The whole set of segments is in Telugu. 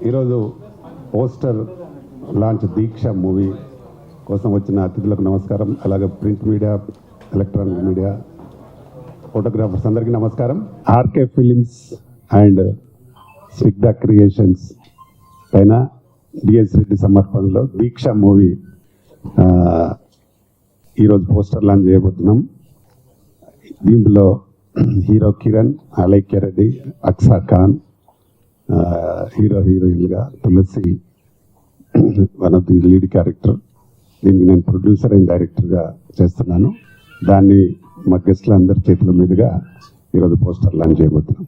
ఈరోజు పోస్టర్ లాంచ్ దీక్ష మూవీ కోసం వచ్చిన అతిథులకు నమస్కారం. అలాగే print media, electronic media, photographers అందరికీ నమస్కారం. ఆర్కే ఫిలిమ్స్ అండ్ స్నిగ్ధ క్రియేషన్స్ పైన డిఎస్ రెడ్డి సమర్పణలో దీక్ష మూవీ ఈరోజు పోస్టర్ లాంచ్ చేయబోతున్నాం. దీంట్లో హీరో కిరణ్, అలైక్య రెడ్డి, అక్సా ఖాన్, హీరోయిన్గా Tulasi one of the lead character. దీనికి నేను ప్రొడ్యూసర్ అండ్ డైరెక్టర్గా చేస్తున్నాను. దాన్ని మా గెస్ట్ల అందరి చేతుల మీదుగా ఈరోజు పోస్టర్ లాంచ్ చేయబోతున్నాం.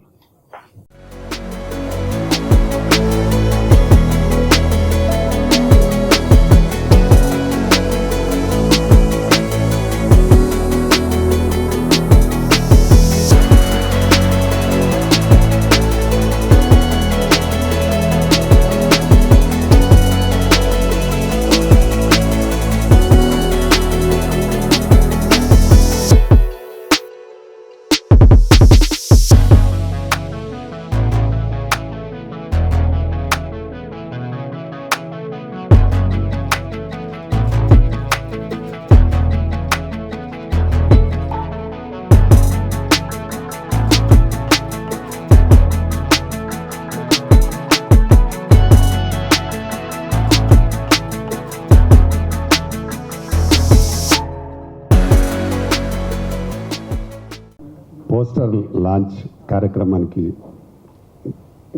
పోస్టర్ లాంచ్ కార్యక్రమానికి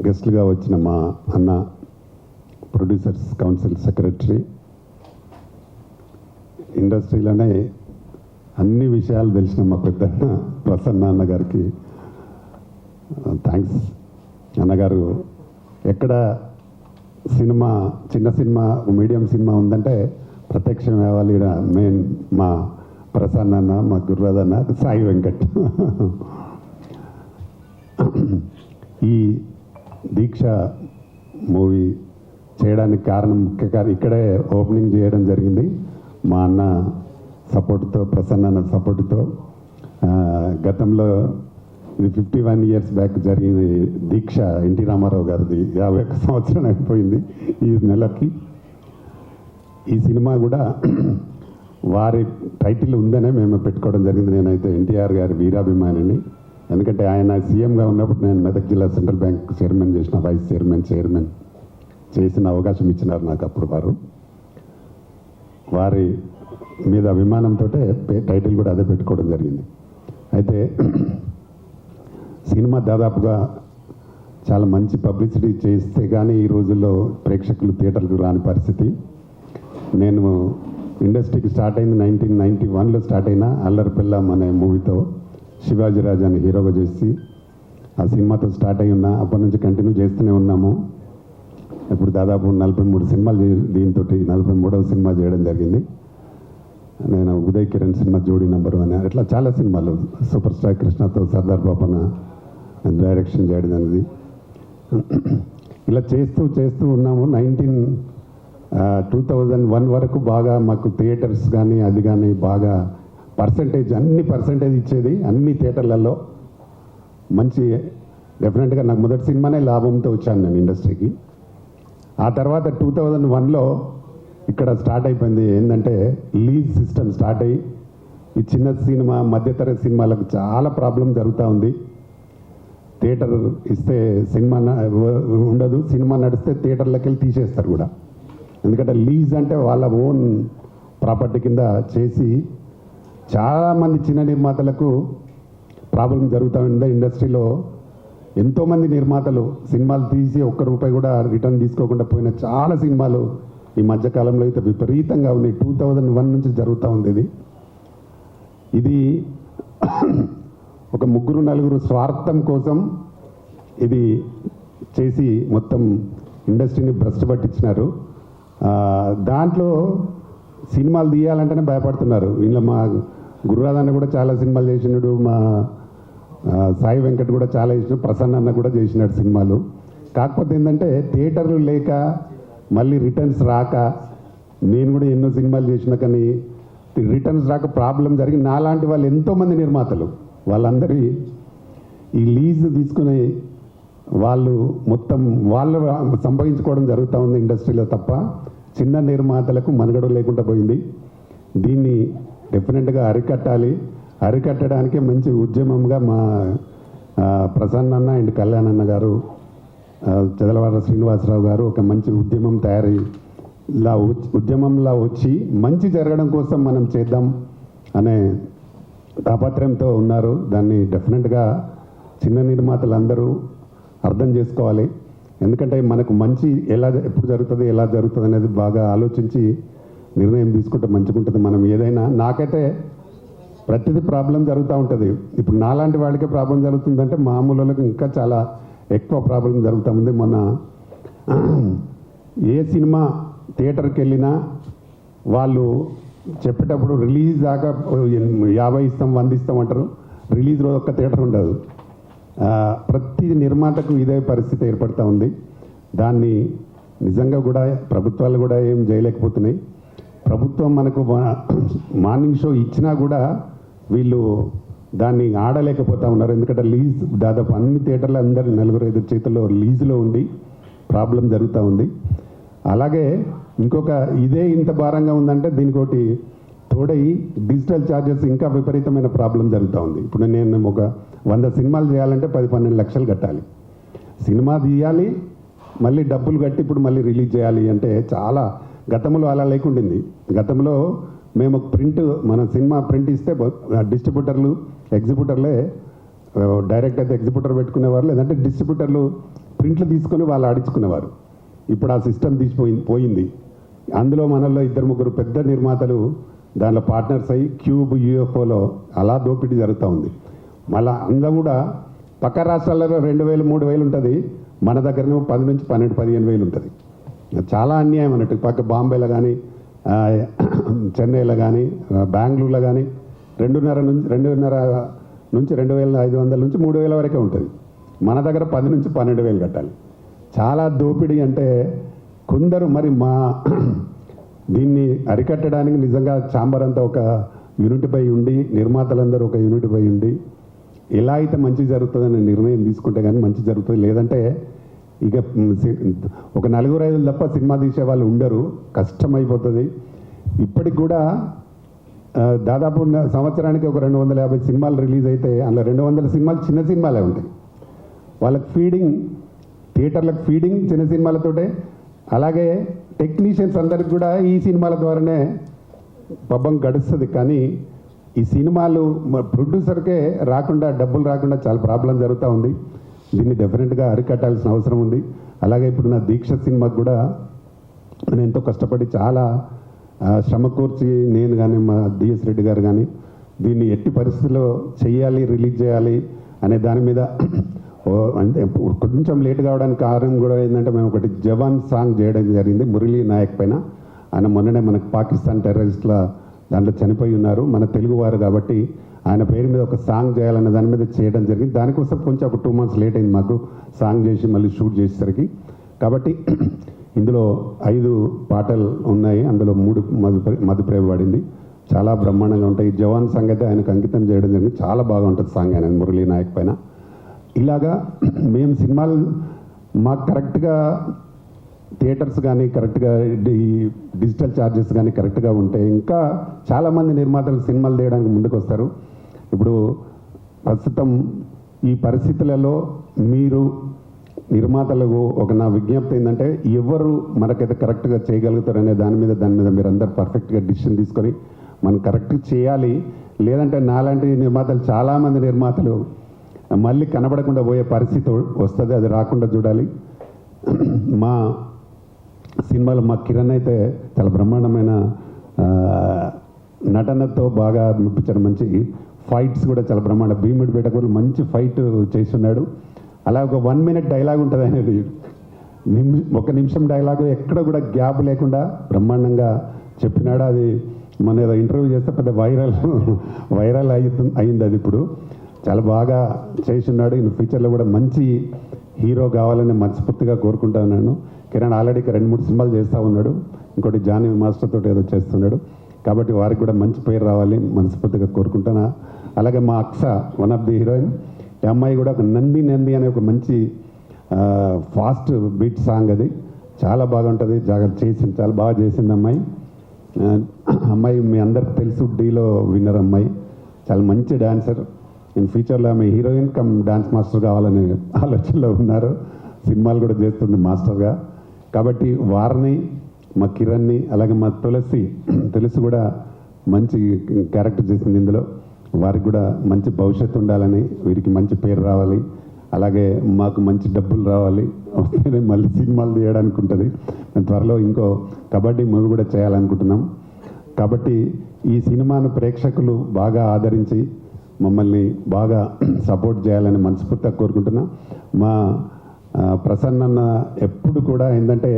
గెస్ట్లుగా వచ్చిన మా అన్న, ప్రొడ్యూసర్స్ కౌన్సిల్ సెక్రటరీ, ఇండస్ట్రీలోనే అన్ని విషయాలు తెలిసిన మా పెద్దన్న ప్రసన్న అన్నగారికి థ్యాంక్స్. అన్నగారు ఎక్కడ సినిమా, చిన్న సినిమా, మీడియం సినిమా ఉందంటే ప్రత్యక్షం అవ్వాలి. మెయిన్ మా ప్రసన్న అన్న, మా గుర్రాదన్న, సాయి వెంకట్. ఈ దీక్ష మూవీ చేయడానికి కారణం, ముఖ్య ఇక్కడే ఓపెనింగ్ చేయడం జరిగింది మా అన్న సపోర్టుతో, ప్రసన్న అన్న సపోర్టుతో. గతంలో ఇది 51 years బ్యాక్ జరిగింది దీక్ష, ఎన్టీ రామారావు గారిది. 51 సంవత్సరం అయిపోయింది ఈ నెలకి. ఈ సినిమా కూడా వారి టైటిల్ ఉందనే మేము పెట్టుకోవడం జరిగింది. నేనైతే ఎన్టీఆర్ గారి వీరాభిమానిని. ఎందుకంటే ఆయన సీఎంగా ఉన్నప్పుడు నేను మెదక్ జిల్లా సెంట్రల్ బ్యాంక్ చైర్మన్ చేసిన, వైస్ చైర్మన్ చేసిన అవకాశం ఇచ్చినారు నాకు అప్పుడు. వారి మీద అభిమానంతో టైటిల్ కూడా అదే పెట్టుకోవడం జరిగింది. అయితే సినిమా దాదాపుగా చాలా మంచి పబ్లిసిటీ చేస్తే కానీ ఈ రోజుల్లో ప్రేక్షకులు థియేటర్లకు రాని పరిస్థితి. నేను ఇండస్ట్రీకి స్టార్ట్ అయింది 1991లో స్టార్ట్ అయిన అల్లరి పిల్లం అనే మూవీతో శివాజీ రాజాని హీరోగా చేసి ఆ సినిమాతో స్టార్ట్ అయి ఉన్నా. అప్పటి నుంచి కంటిన్యూ చేస్తూనే ఉన్నాము. ఇప్పుడు దాదాపు 43 సినిమాలు దీంతో 43వ సినిమా చేయడం జరిగింది. నేను ఉదయ్ కిరణ్ సినిమా జోడీ నెంబర్ 1, అట్లా చాలా సినిమాలు, సూపర్ స్టార్ కృష్ణతో సర్దార్ బాపన డైరెక్షన్ చేయడం అనేది. ఇలా చేస్తూ ఉన్నాము. 2001 వరకు బాగా మాకు థియేటర్స్ కానీ అది కానీ బాగా అన్ని పర్సంటేజ్ ఇచ్చేది అన్ని థియేటర్లలో. మంచి డెఫినెట్గా నాకు మొదటి సినిమానే లాభంతో వచ్చాను నేను ఇండస్ట్రీకి. ఆ తర్వాత 2001లో ఇక్కడ స్టార్ట్ అయిపోయింది ఏంటంటే లీజ్ సిస్టమ్ స్టార్ట్ అయ్యి ఈ చిన్న సినిమా, మధ్యతరగతి సినిమాలకు చాలా ప్రాబ్లం జరుగుతూ ఉంది. థియేటర్ ఇస్తే సినిమా ఉండదు, సినిమా నడిస్తే థియేటర్లోకి వెళ్ళి తీసేస్తారు కూడా. ఎందుకంటే లీజ్ అంటే వాళ్ళ ఓన్ ప్రాపర్టీ కింద చేసి చాలామంది చిన్న నిర్మాతలకు ప్రాబ్లం జరుగుతూ ఉంది. ఇండస్ట్రీలో ఎంతోమంది నిర్మాతలు సినిమాలు తీసి ₹1 కూడా రిటర్న్ తీసుకోకుండా పోయిన చాలా సినిమాలు ఈ మధ్యకాలంలో అయితే విపరీతంగా ఉన్నాయి. 2001 నుంచి జరుగుతూ ఉంది. ఇది ఒక 3-4 స్వార్థం కోసం ఇది చేసి మొత్తం ఇండస్ట్రీని భ్రష్టు పట్టించినారు. దాంట్లో సినిమాలు తీయాలంటేనే భయపడుతున్నారు. ఇలా మా గుర్రాదన్న కూడా చాలా సినిమాలు చేసినాడు, మా సాయి వెంకట్ కూడా చాలా చేసినాడు, ప్రసన్న అన్న కూడా చేసినాడు సినిమాలు. కాకపోతే ఏంటంటే థియేటర్లు లేక, మళ్ళీ రిటర్న్స్ రాక, నేను కూడా ఎన్నో సినిమాలు చేసినా కానీ రిటర్న్స్ రాక ప్రాబ్లం జరిగి నాలాంటి వాళ్ళు ఎంతోమంది నిర్మాతలు వాళ్ళందరి ఈ లీజ్ తీసుకుని వాళ్ళు మొత్తం వాళ్ళు సంపాదించుకోవడం జరుగుతూ ఉంది ఇండస్ట్రీలో తప్ప చిన్న నిర్మాతలకు మనుగడ లేకుండా పోయింది. దీన్ని డెఫినెట్గా అరికట్టడానికి మంచి ఉద్యమంగా మా ప్రసన్న అన్న అండ్ కళ్యాణ్ అన్న గారు, చదలవాడ శ్రీనివాసరావు గారు ఒక మంచి ఉద్యమంలా వచ్చి మంచి జరగడం కోసం మనం చేద్దాం అనే తాపత్రయంతో ఉన్నారు. దాన్ని డెఫినెట్గా చిన్న నిర్మాతలు అందరూ అర్థం చేసుకోవాలి. ఎందుకంటే మనకు మంచి ఎప్పుడు జరుగుతుంది ఎలా జరుగుతుంది అనేది బాగా ఆలోచించి నిర్ణయం తీసుకుంటే మంచిగుంటుంది. మనం ఏదైనా నాకైతే ప్రతిదీ ప్రాబ్లం జరుగుతూ ఉంటుంది. ఇప్పుడు నాలాంటి వాళ్ళకే ప్రాబ్లం జరుగుతుందంటే మామూలు వాళ్ళకి ఇంకా చాలా ఎక్కువ ప్రాబ్లం జరుగుతూ ఉంది. మొన్న ఏ సినిమా థియేటర్కి వెళ్ళినా వాళ్ళు చెప్పేటప్పుడు రిలీజ్ దాకా 50 ఇస్తాం 100 ఇస్తాం అంటారు. రిలీజ్ రోజు ఒక్క థియేటర్ ఉండదు. ప్రతి నిర్మాతకు ఇదే పరిస్థితి ఏర్పడుతూ ఉంది. దాన్ని నిజంగా కూడా ప్రభుత్వాలు కూడా ఏం చేయలేకపోతున్నాయి. ప్రభుత్వం మనకు మార్నింగ్ షో ఇచ్చినా కూడా వీళ్ళు దాన్ని ఆడలేకపోతూ ఉన్నారు. ఎందుకంటే లీజ్ దాదాపు అన్ని థియేటర్లు అందరు 4-5 చేతుల్లో లీజులో ఉండి ప్రాబ్లం జరుగుతూ ఉంది. అలాగే ఇంకొక ఇదే ఇంత భారంగా ఉందంటే దీనికోటి తోడై డిజిటల్ ఛార్జెస్ ఇంకా విపరీతమైన ప్రాబ్లం జరుగుతూ ఉంది. ఇప్పుడు నేను ఒక 100 సినిమాలు చేయాలంటే 10-12 లక్షలు కట్టాలి. సినిమా తీయాలి, మళ్ళీ డబ్బులు కట్టి ఇప్పుడు మళ్ళీ రిలీజ్ చేయాలి అంటే చాలా. గతంలో అలా లేకుండింది. గతంలో మేము మన సినిమా ప్రింట్ ఇస్తే డిస్ట్రిబ్యూటర్లు ఎగ్జిబ్యూటర్లే డైరెక్ట్ అయితే ఎగ్జిబ్యూటర్ పెట్టుకునేవారు, లేదంటే డిస్ట్రిబ్యూటర్లు ప్రింట్లు తీసుకొని వాళ్ళు ఆడించుకునేవారు. ఇప్పుడు ఆ సిస్టమ్ పోయింది. అందులో మనల్లో 2-3 పెద్ద నిర్మాతలు దానిలో పార్ట్నర్స్ అయ్యి క్యూబ్ యూఎఫ్ఓలో అలా దోపిడీ జరుగుతూ ఉంది. మళ్ళీ అందులో కూడా పక్క రాష్ట్రాలలో 2,000-3,000 ఉంటుంది. మన దగ్గరనేమో 10,000-12,000-15,000 ఉంటుంది. చాలా అన్యాయం అన్నట్టు. పక్క బాంబేలో కానీ చెన్నైలో కానీ బెంగళూరులో కానీ 2,500 నుంచి 2,500 నుంచి 3,000 వరకే ఉంటుంది. మన దగ్గర 10,000-12,000 కట్టాలి. చాలా దోపిడీ. అంటే కొందరు మరి దీన్ని అరికట్టడానికి నిజంగా ఛాంబర్ అంతా ఒక యూనిట్పై ఉండి, నిర్మాతలందరూ ఒక యూనిట్పై ఉండి ఎలా అయితే మంచి జరుగుతుందని నిర్ణయం తీసుకుంటే కానీ మంచి జరుగుతుంది. లేదంటే ఇక ఒక 4-5 తప్ప సినిమా తీసే వాళ్ళు ఉండరు, కష్టమైపోతుంది. ఇప్పటికి కూడా దాదాపు సంవత్సరానికి ఒక 250 సినిమాలు రిలీజ్ అయితే అందులో 200 సినిమాలు చిన్న సినిమాలే ఉంటాయి. వాళ్ళకి ఫీడింగ్, థియేటర్లకు ఫీడింగ్ చిన్న సినిమాలతోటే. అలాగే టెక్నీషియన్స్ అందరికి కూడా ఈ సినిమాల ద్వారానే పబ్బం గడుస్తుంది. కానీ ఈ సినిమాలు ప్రొడ్యూసర్కే రాకుండా, డబ్బులు రాకుండా చాలా ప్రాబ్లం జరుగుతూ ఉంది. దీన్ని డెఫినెట్గా అరికట్టాల్సిన అవసరం ఉంది. అలాగే ఇప్పుడు నా దీక్ష సినిమాకు కూడా నేను ఎంతో కష్టపడి చాలా శ్రమ కూర్చి నేను కానీ మా డిఎస్ రెడ్డి గారు కానీ దీన్ని ఎట్టి పరిస్థితుల్లో చేయాలి, రిలీజ్ చేయాలి అనే దాని మీద అంటే కొంచెం లేట్ కావడానికి కారణం కూడా ఏంటంటే మేము ఒకటి జవాన్ సాంగ్ చేయడం జరిగింది మురళీ నాయక్ పైన. ఆయన మొన్ననే మనకు పాకిస్తాన్ టెర్రరిస్టుల దాంట్లో చనిపోయి ఉన్నారు. మన తెలుగువారు కాబట్టి ఆయన పేరు మీద ఒక సాంగ్ చేయాలనే దాని మీద చేయడం జరిగింది. దానికోసం కొంచెం ఒక 2 months లేట్ అయింది మాకు సాంగ్ చేసి మళ్ళీ షూట్ చేసేసరికి. కాబట్టి ఇందులో 5 పాటలు ఉన్నాయి. అందులో 3 మధుప్రేమ పడింది. చాలా బ్రహ్మాండంగా ఉంటాయి. జవాన్ సాంగ్ అయితే ఆయనకు అంకితం చేయడం జరిగింది. చాలా బాగా ఉంటుంది సాంగ్ ఆయన మురళీ నాయక్ పైన. ఇలాగా మేము సినిమాలు మాకు కరెక్ట్గా థియేటర్స్ కానీ కరెక్ట్గా డిజిటల్ ఛార్జెస్ కానీ కరెక్ట్గా ఉంటే ఇంకా చాలామంది నిర్మాతలు సినిమాలు తీయడానికి ముందుకు వస్తారు. ఇప్పుడు ప్రస్తుతం ఈ పరిస్థితులలో మీరు నిర్మాతలకు ఒక నా విజ్ఞప్తి ఏంటంటే ఎవరు మనకైతే కరెక్ట్గా చేయగలుగుతారనే దాని మీద మీరు అందరు పర్ఫెక్ట్గా డిసిషన్ తీసుకొని మనం కరెక్ట్ చేయాలి. లేదంటే నాలాంటి నిర్మాతలు చాలామంది నిర్మాతలు మళ్ళీ కనబడకుండా పోయే పరిస్థితి వస్తుంది. అది రాకుండా చూడాలి. మా సినిమాలో మా కిరణ్ అయితే చాలా బ్రహ్మాండమైన నటనతో బాగా మెప్పించాడు. మంచి ఫైట్స్ కూడా చాలా బ్రహ్మాండ. భీముడిపేట కూడా మంచి ఫైట్ చేస్తున్నాడు. అలా ఒక 1 minute డైలాగ్ ఉంటుంది అనేది. 1 నిమిషం డైలాగు ఎక్కడ కూడా గ్యాప్ లేకుండా బ్రహ్మాండంగా చెప్పినాడు. అది మన ఏదో ఇంటర్వ్యూ చేస్తే పెద్ద వైరల్ అయింది. అది ఇప్పుడు చాలా బాగా చేస్తున్నాడు. ఇన్ ఫ్యూచర్లో కూడా మంచి హీరో కావాలని మనస్ఫూర్తిగా కోరుకుంటా ఉన్నాను. కిరణ్ ఆల్రెడీ 2-3 సినిమాలు చేస్తూ ఉన్నాడు. ఇంకోటి జానీ మాస్టర్ తోటి ఏదో చేస్తున్నాడు. కాబట్టి వారికి కూడా మంచి పేరు రావాలి మనస్ఫూర్తిగా కోరుకుంటాను. అలాగే మా అక్స వన్ ఆఫ్ ది హీరోయిన్, ఈ అమ్మాయి కూడా ఒక నంది అనే ఒక మంచి ఫాస్ట్ బీట్ సాంగ్ అది చాలా బాగుంటుంది. చేసింది, చాలా బాగా చేసింది అమ్మాయి. అమ్మాయి మీ అందరికి తెలుసు, డీలో విన్నర్ అమ్మాయి, చాలా మంచి డాన్సర్. నేను ఫ్యూచర్లో ఆమె హీరోయిన్ కమ్ డాన్స్ మాస్టర్ కావాలనే ఆలోచనలో ఉన్నారు. సినిమాలు కూడా చేస్తుంది మాస్టర్గా. కాబట్టి వారిని, మా కిరణ్ని, అలాగే మా తులసి కూడా మంచి క్యారెక్టర్ చేసింది ఇందులో. వారికి కూడా మంచి భవిష్యత్తు ఉండాలని, వీరికి మంచి పేరు రావాలి, అలాగే మాకు మంచి డబ్బులు రావాలి, వస్తేనే మళ్ళీ సినిమాలు తీయడానికి ఉంటుంది. మేము త్వరలో ఇంకో కబడ్డీ మూవీ కూడా చేయాలనుకుంటున్నాం. కాబట్టి ఈ సినిమాను ప్రేక్షకులు బాగా ఆదరించి మమ్మల్ని బాగా సపోర్ట్ చేయాలని మనస్ఫూర్తిగా కోరుకుంటున్నాం. మా ప్రసన్న ఎప్పుడు కూడా ఏంటంటే,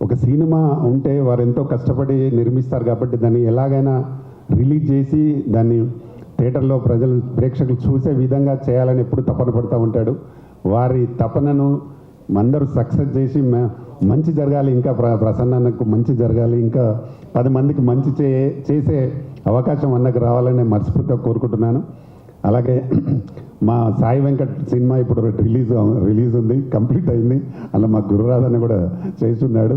ఒక సినిమా ఉంటే వారు ఎంతో కష్టపడి నిర్మిస్తారు కాబట్టి దాన్ని ఎలాగైనా రిలీజ్ చేసి దాన్ని థియేటర్లో ప్రేక్షకులు చూసే విధంగా చేయాలని ఎప్పుడు తపన పడుతూ ఉంటాడు. వారి తపనను అందరూ సక్సెస్ చేసి మంచి జరగాలి, ఇంకా ప్రసన్నకు మంచి జరగాలి, ఇంకా 10 మందికి మంచి చేసే అవకాశం అన్నకు రావాలని మనస్ఫూర్తిగా కోరుకుంటున్నాను. అలాగే మా సాయి వెంకట్ సినిమా ఇప్పుడు రిలీజ్ ఉంది, కంప్లీట్ అయింది. అలా మా గురురాధని కూడా చేస్తున్నాడు.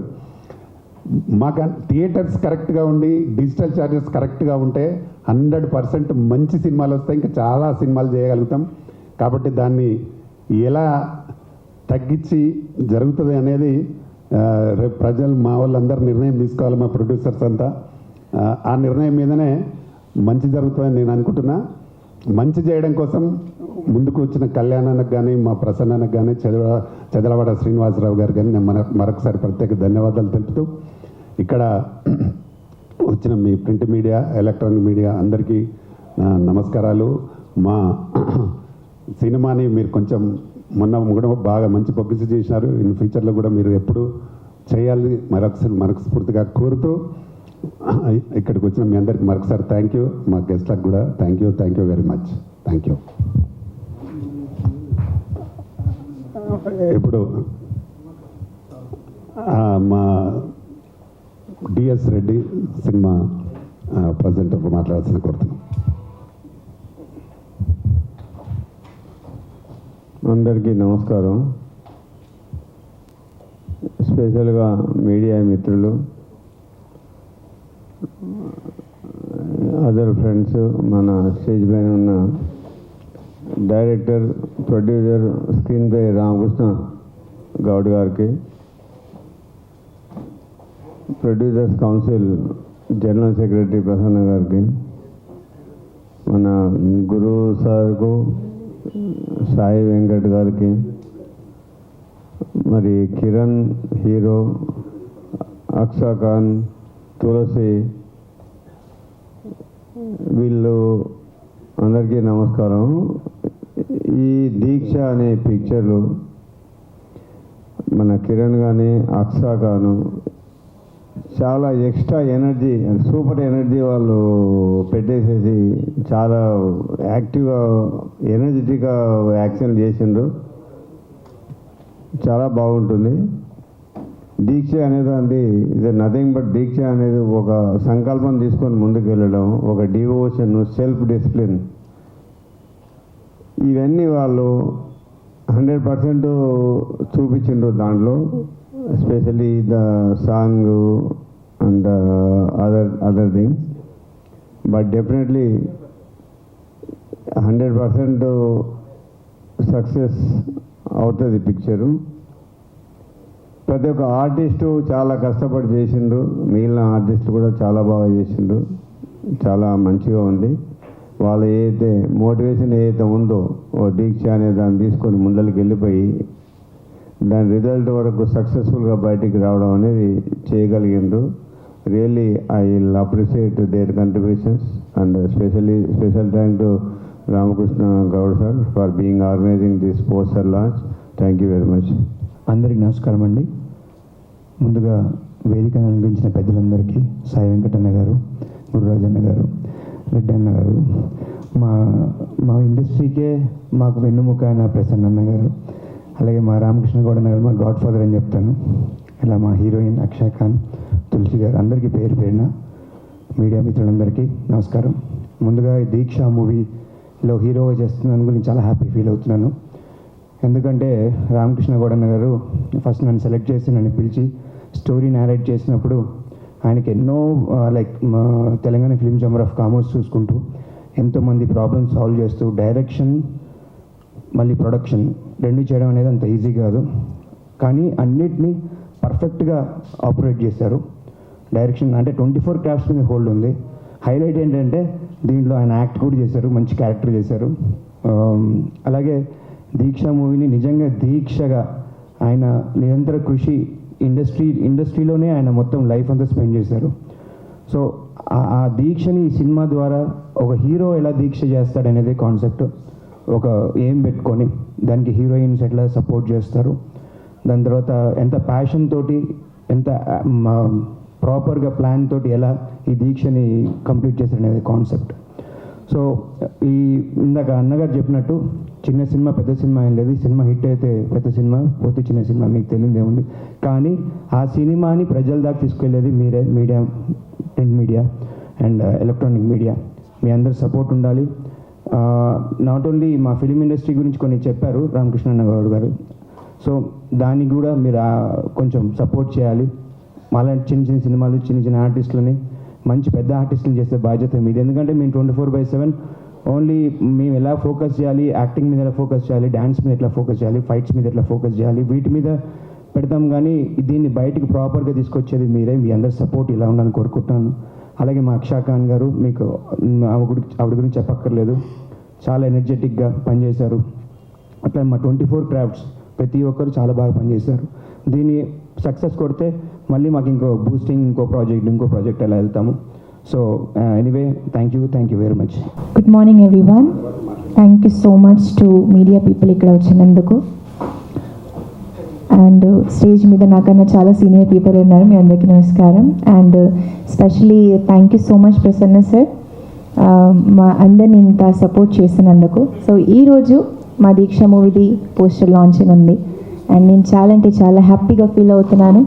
మాకు థియేటర్స్ కరెక్ట్గా ఉండి డిజిటల్ ఛార్జెస్ కరెక్ట్గా ఉంటే 100% మంచి సినిమాలు వస్తాయి, ఇంకా చాలా సినిమాలు చేయగలుగుతాం. కాబట్టి దాన్ని ఎలా తగ్గించి జరుగుతుంది అనేది రేపు ప్రజలు, మా వాళ్ళందరూ నిర్ణయం తీసుకోవాలి, మా ప్రొడ్యూసర్స్ అంతా. ఆ నిర్ణయం మీదనే మంచి జరుగుతుందని నేను అనుకుంటున్నా. మంచి చేయడం కోసం ముందుకు వచ్చిన కళ్యాణానికి కానీ, మా ప్రసన్నకు కానీ, చదలవాడ శ్రీనివాసరావు గారు కానీ నేను మరొకసారి ప్రత్యేక ధన్యవాదాలు తెలుపుతూ, ఇక్కడ వచ్చిన me print media, electronic media అందరికీ నమస్కారాలు. మా సినిమాని మీరు కొంచెం మొన్న కూడా బాగా మంచి పబ్లిసిటీ చేసినారు. ఇన్ ఫ్యూచర్లో కూడా మీరు ఎప్పుడు చేయాలి మనస్ఫూర్తిగా కోరుతూ, ఇక్కడికి వచ్చిన మీ అందరికీ మరొకసారి థ్యాంక్ యూ. మా గెస్ట్లకు కూడా thank you very much. Thank you. ఇప్పుడు మా డిఎస్ రెడ్డి సినిమా ప్రజెంటర్ మాట్లాడాల్సిన కోరుతున్నాం. అందరికీ నమస్కారం. స్పెషల్గా మీడియా మిత్రులు, అదర్ ఫ్రెండ్స్, మన స్టేజ్ పైన ఉన్న director, producer, screen play Ramakrishna Goud గారికి, producers council general secretary Prasanna గారికి, మన గురు సార్కు, సాయి వెంకట్ గారికి, మరి కిరణ్ హీరో, అక్షా ఖాన్, తులసి, వీళ్ళు అందరికీ నమస్కారం. ఈ దీక్ష అనే పిక్చర్లు మన కిరణ్ కానీ, అక్షా ఖాను చాలా ఎక్స్ట్రా ఎనర్జీ, సూపర్ ఎనర్జీ వాళ్ళు పెట్టేసేసి చాలా యాక్టివ్గా, ఎనర్జెటిక్గా యాక్షన్ చేసిండ్రు. చాలా బాగుంటుంది. దీక్ష అనేది ఇది నథింగ్ బట్ దీక్ష అనేది ఒక సంకల్పం తీసుకొని ముందుకు వెళ్ళడం, ఒక డివోషన్, సెల్ఫ్ డిసిప్లిన్, ఇవన్నీ వాళ్ళు 100% చూపించిండ్రు దాంట్లో. Especially the song and other things. But definitely 100% success అవుతుంది పిక్చరు. ప్రతి ఒక్క ఆర్టిస్టు చాలా కష్టపడి చేసిండ్రు, మిగిలిన ఆర్టిస్టులు కూడా చాలా బాగా చేసిండ్రు, చాలా మంచిగా ఉంది. వాళ్ళ ఏదైతే మోటివేషన్ ఏదైతే ఉందో, ఓ దీక్ష అనే దాన్ని తీసుకొని ముందరికి వెళ్ళిపోయి దాని రిజల్ట్ వరకు సక్సెస్ఫుల్గా బయటికి రావడం అనేది చేయగలిగిండ్రు. Really I will appreciate their contributions and special thank to Ramakrishna Goud sir for being organising this poster launch. Thank you very much. అందరికీ నమస్కారం అండి. ముందుగా వేదికను అలంకరించిన పెద్దలందరికీ, సాయి వెంకటన్న గారు, గురురాజన్న గారు, రెడ్డి అన్న గారు, మా ఇండస్ట్రీకే మాకు వెన్నుముక అయిన ప్రసన్న అన్న గారు, అలాగే మా రామకృష్ణ గౌడ్ అన్న గారు మా గాడ్ ఫాదర్ అని చెప్తాను. ఇలా మా హీరోయిన్ అక్షా ఖాన్, తులసి గారు, అందరికీ పేరు పేరున మీడియా మిత్రులందరికీ నమస్కారం. ముందుగా ఈ దీక్ష మూవీలో హీరోగా చేస్తున్నాను గురించి చాలా హ్యాపీ ఫీల్ అవుతున్నాను. ఎందుకంటే రామకృష్ణ గౌడన్న గారు ఫస్ట్ నన్ను సెలెక్ట్ చేసి నన్ను పిలిచి స్టోరీ నేరేట్ చేసినప్పుడు ఆయనకి ఎన్నో like Telangana film chamber of commerce చూసుకుంటూ ఎంతోమంది ప్రాబ్లమ్స్ సాల్వ్ చేస్తూ డైరెక్షన్ మళ్ళీ ప్రొడక్షన్ రెండు చేయడం అనేది అంత ఈజీ కాదు. కానీ అన్నిటినీ పర్ఫెక్ట్గా ఆపరేట్ చేశారు. డైరెక్షన్ అంటే 24 క్రాఫ్ట్స్ మీద హోల్డ్ ఉంది. హైలైట్ ఏంటంటే దీంట్లో ఆయన యాక్ట్ కూడా చేశారు, మంచి క్యారెక్టర్ చేశారు. అలాగే దీక్ష మూవీని నిజంగా దీక్షగా ఆయన నిరంతర కృషి ఇండస్ట్రీలోనే ఆయన మొత్తం లైఫ్ అంతా స్పెండ్ చేశారు. సో ఆ దీక్షని ఈ సినిమా ద్వారా ఒక హీరో ఎలా దీక్ష చేస్తాడనేది కాన్సెప్ట్ ఒక ఏం పెట్టుకొని దానికి హీరోయిన్స్ ఎట్లా సపోర్ట్ చేస్తారు, దాని తర్వాత ఎంత ప్యాషన్ తోటి ఎంత ప్రాపర్గా ప్లాన్ తోటి ఎలా ఈ దీక్షని కంప్లీట్ చేస్తారనేది కాన్సెప్ట్. సో ఇందాక అన్నగారు చెప్పినట్టు చిన్న సినిమా పెద్ద సినిమా ఏం లేదు. సినిమా హిట్ అయితే పెద్ద సినిమా, పోతే చిన్న సినిమా, మీకు తెలియదే ఉంది. కానీ ఆ సినిమాని ప్రజల దాకా తీసుకెళ్ళేది మీరే, media, print media and electronic media. మీ అందరి సపోర్ట్ ఉండాలి. నాట్ ఓన్లీ మా ఫిలిం ఇండస్ట్రీ గురించి కొన్ని చెప్పారు రామకృష్ణ గౌడ్ గారు. సో దానికి కూడా మీరు కొంచెం సపోర్ట్ చేయాలి. మాలాంటి చిన్న చిన్న సినిమాలు చిన్న చిన్న ఆర్టిస్టులని మంచి పెద్ద ఆర్టిస్టులు చేసే బాధ్యత మీది. ఎందుకంటే మేము 24/7 ఓన్లీ మేము ఎలా ఫోకస్ చేయాలి, యాక్టింగ్ మీద ఎలా ఫోకస్ చేయాలి, డ్యాన్స్ మీద ఎట్లా ఫోకస్ చేయాలి, ఫైట్స్ మీద ఎట్లా ఫోకస్ చేయాలి, వీటి మీద పెడతాం. కానీ దీన్ని బయటికి ప్రాపర్గా తీసుకొచ్చేది మీరే. మీ అందరి సపోర్ట్ ఇలా ఉండాలని కోరుకుంటున్నాను. అలాగే మా అక్షా ఖాన్ గారు, మీకు ఆవిడ గురించి చెప్పక్కర్లేదు, చాలా ఎనర్జెటిక్గా పనిచేశారు. అట్లా మా 24 క్రాఫ్ట్స్ ప్రతి ఒక్కరు చాలా బాగా పనిచేశారు. దీన్ని సక్సెస్ కొడితే మళ్ళీ మాకు ఇంకో బూస్టింగ్, ఇంకో ప్రాజెక్ట్ అలా వెళ్తాము. So anyway thank you very much. Good morning everyone. Thank you so much to media people ఇక్కడ వచ్చినందుకు. అండ్ స్టేజ్ మీద నాకన్నా చాలా సీనియర్ పీపుల్ ఉన్నారు. మీ అందరికీ నమస్కారం. And specially thank you so much Prasanna sir, మా అందరిని ఇంత సపోర్ట్ చేసినందుకు. సో ఈరోజు మా దీక్ష మూవీది పోస్టర్ లాంచింగ్ ఉంది అండ్ నేను చాలా అంటే చాలా హ్యాపీగా ఫీల్ అవుతున్నాను.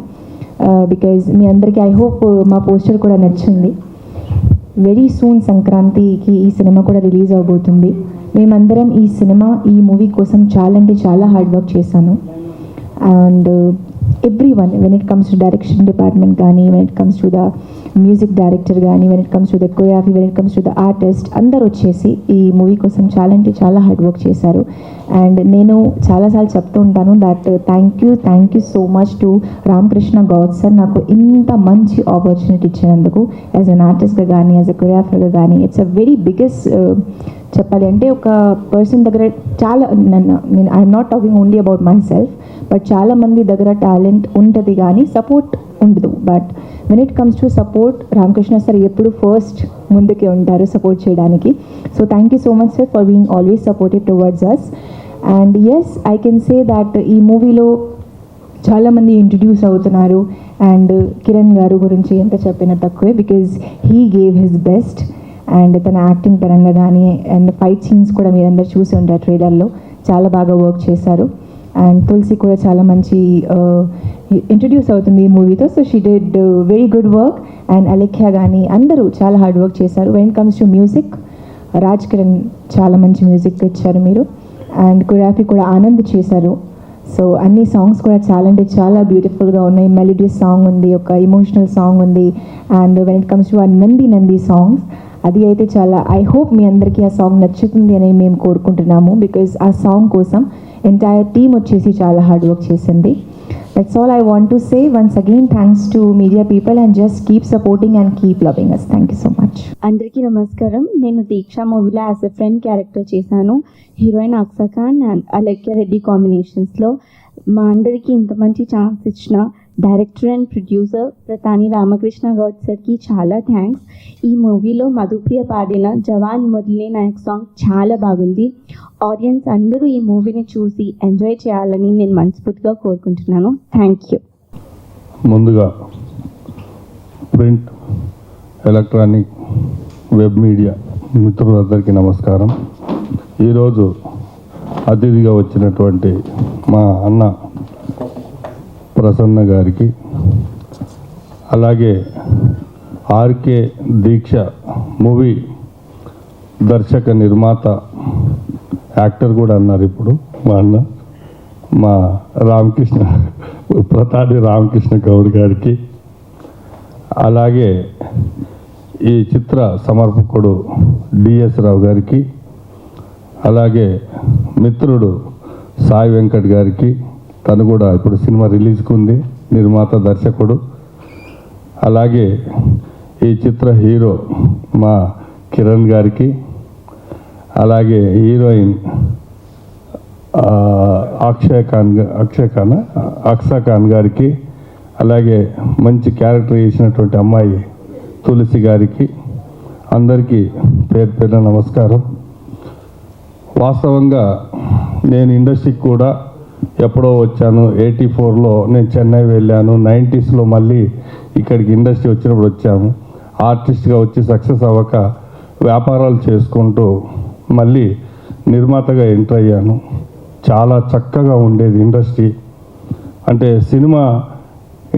బికాజ్ మీ అందరికీ ఐ హోప్ మా పోస్టర్ కూడా నచ్చింది. వెరీ సూన్ సంక్రాంతికి ఈ సినిమా కూడా రిలీజ్ అవబోతుంది. మేమందరం ఈ మూవీ కోసం చాలా అంటే చాలా హార్డ్ వర్క్ చేశాను. And everyone, when it comes to direction department కానీ, when it comes to the music director కానీ, when it comes to the choreography, when it comes to the artist, అందరు వచ్చేసి ఈ మూవీ కోసం చాలా అంటే చాలా హార్డ్ వర్క్ చేశారు. అండ్ నేను చాలాసార్లు చెప్తూ ఉంటాను that thank you so much to Ramakrishna Goud sir, నాకు ఇంత మంచి ఆపర్చునిటీ ఇచ్చినందుకు యాజ్ అన్ ఆర్టిస్ట్గా కానీ, యాజ్ అ కొరియోగ్రాఫర్గా కానీ. ఇట్స్ అ వెరీ బిగ్గెస్ట్ చెప్పాలి అంటే ఒక పర్సన్ దగ్గర చాలా I'm not talking only about my self, but చాలా మంది దగ్గర టాలెంట్ ఉంటుంది కానీ సపోర్ట్ ఉండదు. But when it comes to support, Ramakrishna sir ఎప్పుడు ఫస్ట్ ముందుకే ఉంటారు సపోర్ట్ చేయడానికి. So thank you so much sir for being always supportive towards us. And yes, I can say that ఈ మూవీలో చాలామంది ఇంట్రడ్యూస్ అవుతున్నారు. అండ్ కిరణ్ గారు గురించి ఎంత చెప్పినా తక్కువే, because he gave his best. And తన యాక్టింగ్ పరంగా కానీ అండ్ ఫైట్ సీన్స్ కూడా మీరందరూ చూసి ఉంటారు ట్రైలర్లో, చాలా బాగా వర్క్ చేశారు. అండ్ తులసి కూడా చాలా మంచి ఇంట్రడ్యూస్ అవుతుంది ఈ మూవీతో. So she did very good work. And Alekhya కానీ అందరూ చాలా హార్డ్ వర్క్ చేశారు. When comes to music, Raj Kiran చాలా మంచి మ్యూజిక్ ఇచ్చారు మీరు. అండ్ కొరియోగ్రఫీ కూడా ఆనంద్ చేశారు. సో అన్ని సాంగ్స్ కూడా చాలా అంటే చాలా బ్యూటిఫుల్గా ఉన్నాయి. మెలోడియస్ సాంగ్ ఉంది, ఒక ఎమోషనల్ సాంగ్ ఉంది. And when it comes to ఆ నంది సాంగ్స్, అది అయితే చాలా, ఐ హోప్ మీ అందరికీ ఆ సాంగ్ నచ్చుతుంది అని మేము కోరుకుంటున్నాము. బికాజ్ ఆ సాంగ్ కోసం ఎంటైర్ టీమ్ వచ్చేసి చాలా హార్డ్ వర్క్ చేసింది. That's all I want to say. Once again thanks to media people and just keep supporting and keep loving us. Thank you so much. అందరికీ నమస్కారం. నేను దీక్ష మూవీలో యాజ్ ఎ ఫ్రెండ్ క్యారెక్టర్ చేశాను. హీరోయిన్ అక్షా ఖాన్ అండ్ అలేఖ్య రెడ్డి కాంబినేషన్స్లో. మా అందరికీ ఇంత మంచి ఛాన్స్ ఇచ్చిన director and producer Pratani Ramakrishna Goud సార్కి చాలా థ్యాంక్స్. ఈ మూవీలో మధుప్రియ పాడిన జవాన్ మురళీ నాయక్ సాంగ్ చాలా బాగుంది. ఆడియన్స్ అందరూ ఈ మూవీని చూసి ఎంజాయ్ చేయాలని నేను మనస్ఫూర్తిగా కోరుకుంటున్నాను. Thank you. ముందుగా ప్రింట్, ఎలక్ట్రానిక్, వెబ్ మీడియా మిత్రులందరికీ నమస్కారం. ఈరోజు అతిథిగా వచ్చినటువంటి మా అన్న ప్రసన్న గారికి, అలాగే ఆర్కే దీక్ష మూవీ దర్శక నిర్మాత, యాక్టర్ కూడా అన్నారు ఇప్పుడు మా అన్న, మా రామకృష్ణ ప్రతాడి రామకృష్ణ గౌడ్ గారికి, అలాగే ఈ చిత్ర సమర్పకుడు డిఎస్ రావు గారికి, అలాగే మిత్రుడు సాయి వెంకట్ గారికి, తను కూడా ఇప్పుడు సినిమా రిలీజ్కి ఉంది, నిర్మాత దర్శకుడు. అలాగే ఈ చిత్ర హీరో మా కిరణ్ గారికి, అలాగే హీరోయిన్ అక్షా ఖాన్ గారికి, అలాగే మంచి క్యారెక్టర్ చేసినటువంటి అమ్మాయి తులసి గారికి, అందరికీ పేరు పేరున నమస్కారం. వాస్తవంగా నేను ఇండస్ట్రీకి కూడా ఎప్పుడో వచ్చాను. 84లో నేను చెన్నై వెళ్ళాను. 90స్లో మళ్ళీ ఇక్కడికి ఇండస్ట్రీ వచ్చినప్పుడు వచ్చాము. ఆర్టిస్ట్గా వచ్చి సక్సెస్ అవ్వక వ్యాపారాలు చేసుకుంటూ మళ్ళీ నిర్మాతగా ఎంటర్ అయ్యాను. చాలా చక్కగా ఉండేది ఇండస్ట్రీ. అంటే సినిమా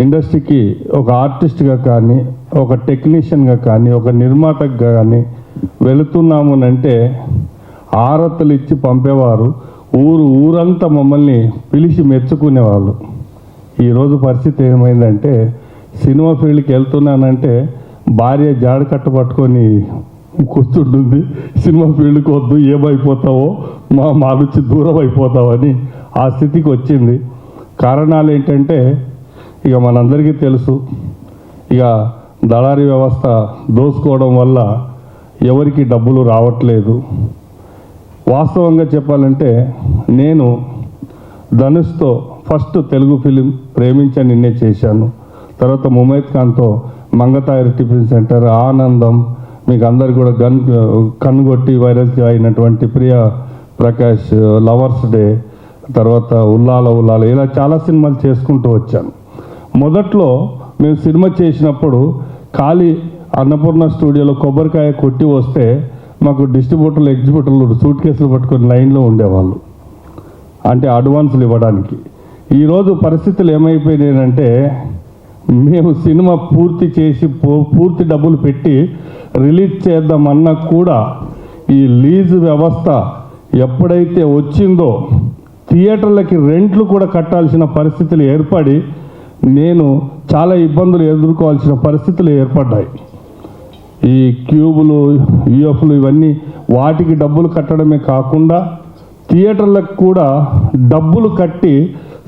ఇండస్ట్రీకి ఒక ఆర్టిస్ట్గా కానీ, ఒక టెక్నీషియన్గా కానీ, ఒక నిర్మాతగా కానీ వెళుతున్నాము అంటే ఆరతులు ఇచ్చి పంపేవారు. ఊరంతా మమ్మల్ని పిలిచి మెచ్చుకునేవాళ్ళు. ఈరోజు పరిస్థితి ఏమైందంటే, సినిమా ఫీల్డ్కి వెళ్తున్నానంటే భార్య జాడ కట్ట పట్టుకొని కూర్చుంటుంది. సినిమా ఫీల్డ్కి వద్దు, ఏమైపోతావో, మా నుంచి దూరం అయిపోతావని ఆ స్థితికి వచ్చింది. కారణాలు ఏంటంటే ఇక మనందరికీ తెలుసు. ఇక దళారీ వ్యవస్థ దోసుకోవడం వల్ల ఎవరికి డబ్బులు రావట్లేదు. వాస్తవంగా చెప్పాలంటే నేను ధనుష్తో ఫస్ట్ తెలుగు ఫిలిం ప్రేమించని నిన్నే చేశాను. తర్వాత ముమైత్ ఖాన్తో మంగతాయర్ టిఫిన్ సెంటర్, ఆనందం, మీకు అందరు కూడా కన్నుగొట్టి వైరల్ అయినటువంటి ప్రియ ప్రకాష్, లవర్స్ డే, తర్వాత ఉల్లాల ఇలా చాలా సినిమాలు చేసుకుంటూ వచ్చాను. మొదట్లో మేము సినిమా చేసినప్పుడు ఖాళీ అన్నపూర్ణ స్టూడియోలో కొబ్బరికాయ కొట్టి వస్తే మాకు డిస్ట్రిబ్యూటర్లు, ఎగ్జిబ్యూటర్లు సూట్ కేసులు పట్టుకొని లైన్లో ఉండేవాళ్ళు, అంటే అడ్వాన్సులు ఇవ్వడానికి. ఈరోజు పరిస్థితులు ఏమైపోయినాయంటే, మేము సినిమా పూర్తి చేసి పూర్తి డబ్బులు పెట్టి రిలీజ్ చేద్దామన్నా కూడా ఈ లీజ్ వ్యవస్థ ఎప్పుడైతే వచ్చిందో థియేటర్లకి రెంట్లు కూడా కట్టాల్సిన పరిస్థితులు ఏర్పడి నేను చాలా ఇబ్బందులు ఎదుర్కోవాల్సిన పరిస్థితులు ఏర్పడ్డాయి. ఈ క్యూబులు, యూఎఫ్లు ఇవన్నీ వాటికి డబ్బులు కట్టడమే కాకుండా థియేటర్లకు కూడా డబ్బులు కట్టి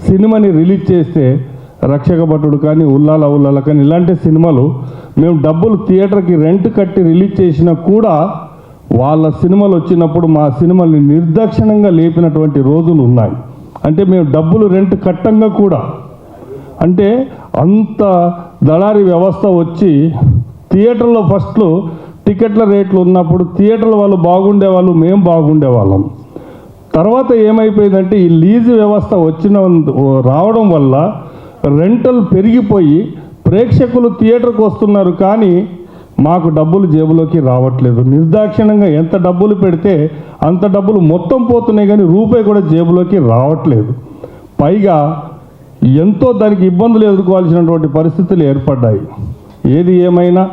సినిమాని రిలీజ్ చేస్తే రక్షక భటుడు కానీ, ఉల్లాల కానీ ఇలాంటి సినిమాలు మేము డబ్బులు థియేటర్కి రెంట్ కట్టి రిలీజ్ చేసినా కూడా వాళ్ళ సినిమాలు వచ్చినప్పుడు మా సినిమాల్ని నిర్దాక్షిణ్యంగా లేపినటువంటి రోజులు ఉన్నాయి. అంటే మేము డబ్బులు రెంట్ కట్టంగా కూడా, అంటే అంత దళారీ వ్యవస్థ వచ్చి థియేటర్లో ఫస్ట్లో టికెట్ల రేట్లు ఉన్నప్పుడు థియేటర్ల వాళ్ళు బాగుండేవాళ్ళు, మేము బాగుండేవాళ్ళం. తర్వాత ఏమైపోయిందంటే ఈ లీజ్ వ్యవస్థ రావడం వల్ల రెంటల్ పెరిగిపోయి ప్రేక్షకులు థియేటర్కి వస్తున్నారు, కానీ మాకు డబ్బులు జేబులోకి రావట్లేదు. నిర్దాక్షిణ్యంగా ఎంత డబ్బులు పెడితే అంత డబ్బులు మొత్తం పోతున్నాయి, కానీ రూపాయి కూడా జేబులోకి రావట్లేదు. పైగా ఎంతో దానికి ఇబ్బందులు ఎదుర్కోవాల్సినటువంటి పరిస్థితులు ఏర్పడ్డాయి. ఏది ఏమైనా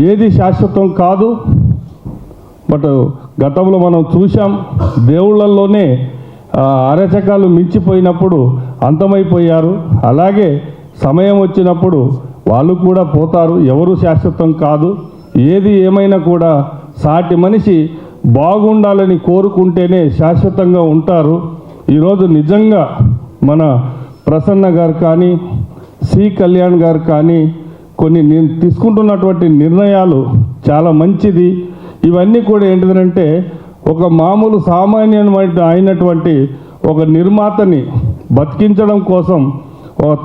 ఏది శాశ్వతం కాదు. బట్ గతంలో మనం చూసాం, దేవుళ్ళల్లోనే అరచకాలు మించిపోయినప్పుడు అంతమైపోయారు. అలాగే సమయం వచ్చినప్పుడు వాళ్ళు కూడా పోతారు. ఎవరు శాశ్వతం కాదు. ఏది ఏమైనా కూడా సాటి మనిషి బాగుండాలని కోరుకుంటేనే శాశ్వతంగా ఉంటారు. ఈరోజు నిజంగా మన ప్రసన్న గారు కానీ, సి కళ్యాణ్ గారు కానీ కొన్ని తీసుకుంటున్నటువంటి నిర్ణయాలు చాలా మంచిది. ఇవన్నీ కూడా ఏంటిదంటే, ఒక మామూలు సామాన్యమైన అయినటువంటి ఒక నిర్మాతని బతికించడం కోసం,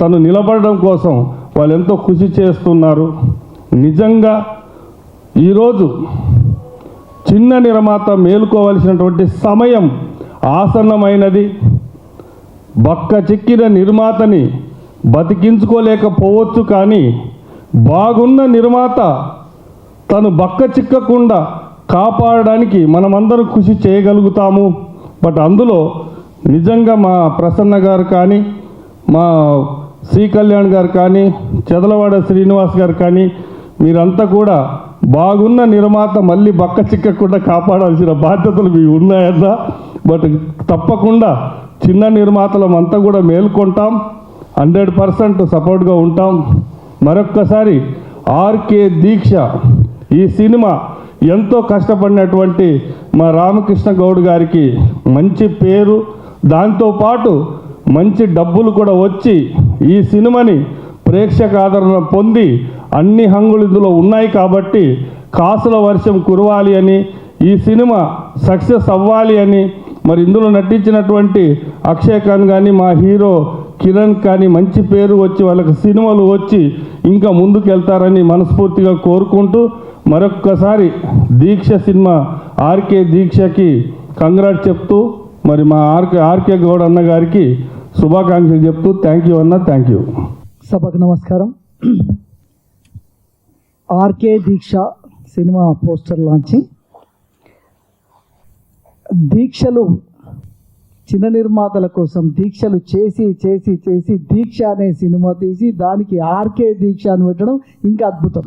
తను నిలబడడం కోసం వాళ్ళు ఎంతో కృషి చేస్తున్నారు. నిజంగా ఈరోజు చిన్న నిర్మాత మేలుకోవాల్సినటువంటి సమయం ఆసన్నమైనది. బక్క చిక్కిన నిర్మాతని బతికించుకోలేకపోవచ్చు, కానీ బాగున్న నిర్మాత తను బక్క చిక్కకుండా కాపాడడానికి మనమందరం కృషి చేయగలుగుతాము. బట్ అందులో నిజంగా మా ప్రసన్న గారు కానీ, మా శ్రీ కళ్యాణ్ గారు కానీ, చెదలవాడ శ్రీనివాస్ గారు కానీ, మీరంతా కూడా బాగున్న నిర్మాత మళ్ళీ బక్క చిక్కకుండా కాపాడాల్సిన బాధ్యతలు మీ ఉన్నాయన్నా. బట్ తప్పకుండా చిన్న నిర్మాతలం అంతా కూడా మేల్కొంటాం, 100% సపోర్ట్గా ఉంటాం. మరొక్కసారి ఆర్కే దీక్ష ఈ సినిమా ఎంతో కష్టపడినటువంటి మా రామకృష్ణ గౌడ్ గారికి మంచి పేరు, దాంతోపాటు మంచి డబ్బులు కూడా వచ్చి ఈ సినిమాని ప్రేక్షక ఆదరణ పొంది అన్ని హంగులు ఇందులో ఉన్నాయి కాబట్టి కాసుల వర్షం కురవాలి అని, ఈ సినిమా సక్సెస్ అవ్వాలి అని, మరి ఇందులో నటించినటువంటి అక్షయ్ ఖాన్ కానీ మా హీరో కిరణ్ కానీ మంచి పేరు వచ్చి వాళ్ళకి సినిమాలు వచ్చి ఇంకా ముందుకు వెళ్తారని మనస్ఫూర్తిగా కోరుకుంటూ మరొక్కసారి దీక్ష సినిమా ఆర్కే దీక్షకి కంగ్రాట్స్ చెప్తూ మరి మా ఆర్కే గౌడ్ అన్న గారికి శుభాకాంక్షలు చెప్తూ థ్యాంక్ యూ అన్న, థ్యాంక్ యూ. సభకు నమస్కారం. ఆర్కే దీక్ష సినిమా పోస్టర్ లాంచింగ్. దీక్షలు చిన్న నిర్మాతల కోసం దీక్షలు చేసి చేసి చేసి దీక్ష అనే సినిమా తీసి దానికి ఆర్కే దీక్ష అని పెట్టడం ఇంకా అద్భుతం.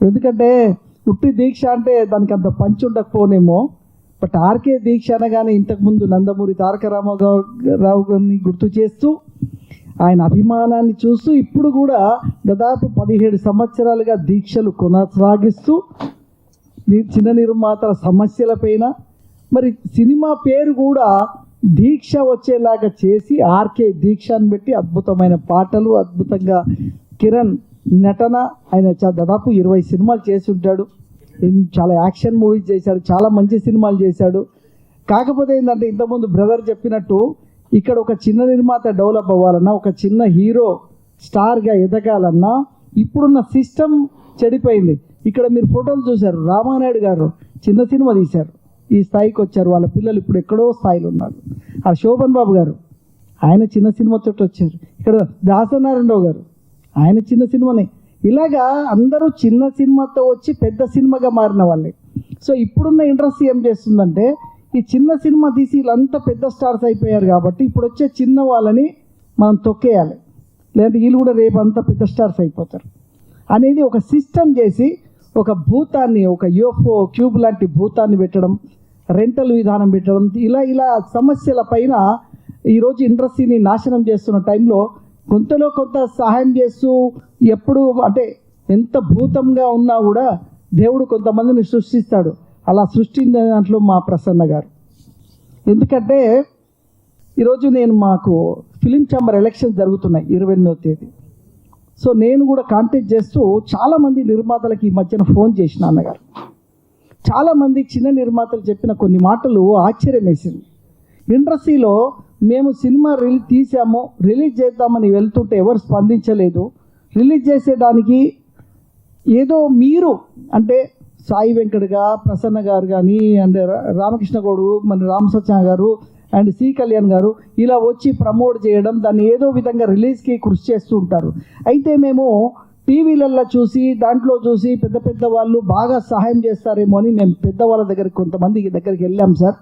ఎందుకంటే ఉట్టి దీక్ష అంటే దానికి అంత పంచి ఉండకపోనేమో, బట్ ఆర్కే దీక్ష అనగానే ఇంతకుముందు నందమూరి తారక రామారావు గారిని గుర్తు చేస్తూ ఆయన అభిమానాన్ని చూస్తూ ఇప్పుడు కూడా దాదాపు 17 సంవత్సరాలుగా దీక్షలు కొనసాగిస్తూ చిన్న నిర్మాతల సమస్యలపైన మరి సినిమా పేరు కూడా దీక్ష వచ్చేలాగా చేసి ఆర్కే దీక్ష అని పెట్టి అద్భుతమైన పాటలు, అద్భుతంగా కిరణ్ నటన, ఆయన దాదాపు 20 సినిమాలు చేసి ఉంటాడు, చాలా యాక్షన్ మూవీస్ చేశాడు, చాలా మంచి సినిమాలు చేశాడు. కాకపోతే ఏంటంటే ఇంతకుముందు బ్రదర్ చెప్పినట్టు ఇక్కడ ఒక చిన్న నిర్మాత డెవలప్ అవ్వాలన్నా, ఒక చిన్న హీరో స్టార్గా ఎదగాలన్నా ఇప్పుడున్న సిస్టమ్ చెడిపోయింది. ఇక్కడ మీరు ఫోటోలు చూశారు, రామానాయుడు గారు చిన్న సినిమా తీశారు, ఈ స్థాయికి వచ్చారు, వాళ్ళ పిల్లలు ఇప్పుడు ఎక్కడో స్థాయిలో ఉన్నారు. ఆ శోభన్ బాబు గారు ఆయన చిన్న సినిమాతో వచ్చారు, ఇక్కడ దాసనారాయణరావు గారు ఆయన చిన్న సినిమానే. ఇలాగా అందరూ చిన్న సినిమాతో వచ్చి పెద్ద సినిమాగా మారిన వాళ్ళే. సో ఇప్పుడున్న ఇండస్ట్రీ ఏం చేస్తుందంటే ఈ చిన్న సినిమా తీసి వీళ్ళంతా పెద్ద స్టార్స్ అయిపోయారు కాబట్టి ఇప్పుడు వచ్చే చిన్న వాళ్ళని మనం తొక్కేయాలి, లేదంటే వీళ్ళు కూడా రేపు అంతా పెద్ద స్టార్స్ అయిపోతారు అనేది ఒక సిస్టమ్ చేసి ఒక భూతాన్ని, ఒక యూఎఫ్ఓ క్యూబ్ లాంటి భూతాన్ని పెట్టడం, రెంటల్ విధానం పెట్టడం, ఇలా సమస్యల పైన ఈరోజు ఇండస్ట్రీని నాశనం చేస్తున్న టైంలో కొంతలో కొంత సహాయం చేస్తూ ఎప్పుడు అంటే ఎంత భూతంగా ఉన్నా కూడా దేవుడు కొంతమందిని సృష్టిస్తాడు. అలా సృష్టించిన దాంట్లో మా ప్రసన్న గారు. ఎందుకంటే ఈరోజు మాకు ఫిలిం ఛాంబర్ ఎలక్షన్స్ జరుగుతున్నాయి 28వ తేదీ. సో నేను కూడా కాంటాక్ట్ చేస్తూ చాలామంది నిర్మాతలకి ఈ మధ్యన ఫోన్ చేసిన అన్నగారు. చాలామంది చిన్న నిర్మాతలు చెప్పిన కొన్ని మాటలు ఆశ్చర్యం వేసింది. ఇండస్ట్రీలో మేము సినిమా తీసాము, రిలీజ్ చేద్దామని వెళ్తుంటే ఎవరు స్పందించలేదు. రిలీజ్ చేసేదానికి ఏదో మీరు అంటే సాయి వెంకట్గా ప్రసన్న గారు కానీ అండ్ రామకృష్ణ గౌడు, మన రామ్ సత్య గారు అండ్ సి కళ్యాణ్ గారు ఇలా వచ్చి ప్రమోట్ చేయడం, దాన్ని ఏదో విధంగా రిలీజ్కి కృషి చేస్తూ ఉంటారు. అయితే మేము టీవీలలో చూసి దాంట్లో చూసి పెద్ద పెద్ద వాళ్ళు బాగా సహాయం చేస్తారేమో అని మేము పెద్దవాళ్ళ దగ్గరికి కొంతమంది దగ్గరికి వెళ్ళాం సార్.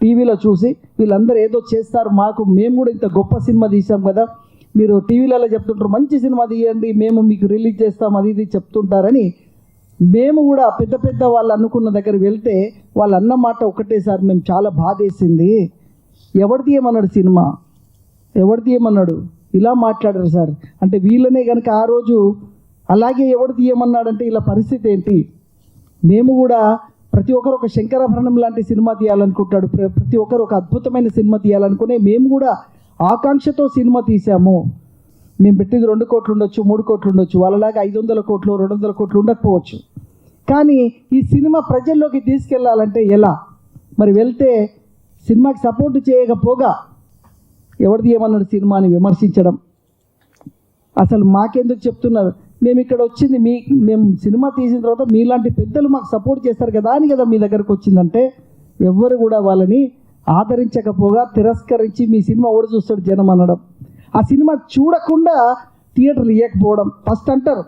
టీవీలో చూసి వీళ్ళందరూ ఏదో చేస్తారు, మేము కూడా ఇంత గొప్ప సినిమా తీసాం కదా, మీరు టీవీలలో చెప్తుంటారు మంచి సినిమా తీయండి, మేము మీకు రిలీజ్ చేస్తాం అది ఇది చెప్తుంటారని మేము కూడా పెద్ద పెద్ద వాళ్ళు అనుకున్న దగ్గర వెళ్తే వాళ్ళు అన్న మాట ఒకటే సార్, మేము చాలా బాధేసింది, ఎవరు తీయమన్నాడు సినిమా, ఎవరు తీయమన్నాడు, ఇలా మాట్లాడారు సార్. అంటే వీళ్ళనే కనుక ఆ రోజు అలాగే ఎవడు తీయమన్నాడంటే ఇలా పరిస్థితి ఏంటి. మేము కూడా ప్రతి ఒక్కరు ఒక శంకరాభరణం లాంటి సినిమా తీయాలనుకుంటాడు, ప్రతి ఒక్కరు ఒక అద్భుతమైన సినిమా తీయాలనుకునే మేము కూడా ఆకాంక్షతో సినిమా తీసాము. మేము పెట్టింది 2 కోట్లు ఉండొచ్చు, 3 కోట్లు ఉండొచ్చు, వాళ్ళలాగా 500 కోట్లు 200 కోట్లు ఉండకపోవచ్చు. కానీ ఈ సినిమా ప్రజల్లోకి తీసుకెళ్లాలంటే ఎలా, మరి వెళ్తే సినిమాకి సపోర్ట్ చేయకపోగా ఎవరు తీయమన్నాడు సినిమాని విమర్శించడం, అసలు మాకెందుకు చెప్తున్నారు, మేము ఇక్కడ వచ్చింది మేము సినిమా తీసిన తర్వాత మీలాంటి పెద్దలు మాకు సపోర్ట్ చేస్తారు కదా అని కదా మీ దగ్గరకు వచ్చిందంటే ఎవ్వరు కూడా వాళ్ళని ఆదరించకపోగా తిరస్కరించి మీ సినిమా ఓడి చూస్తాడు జనం అనడం, ఆ సినిమా చూడకుండా థియేటర్లు ఇవ్వకపోవడం. ఫస్ట్ అంటారు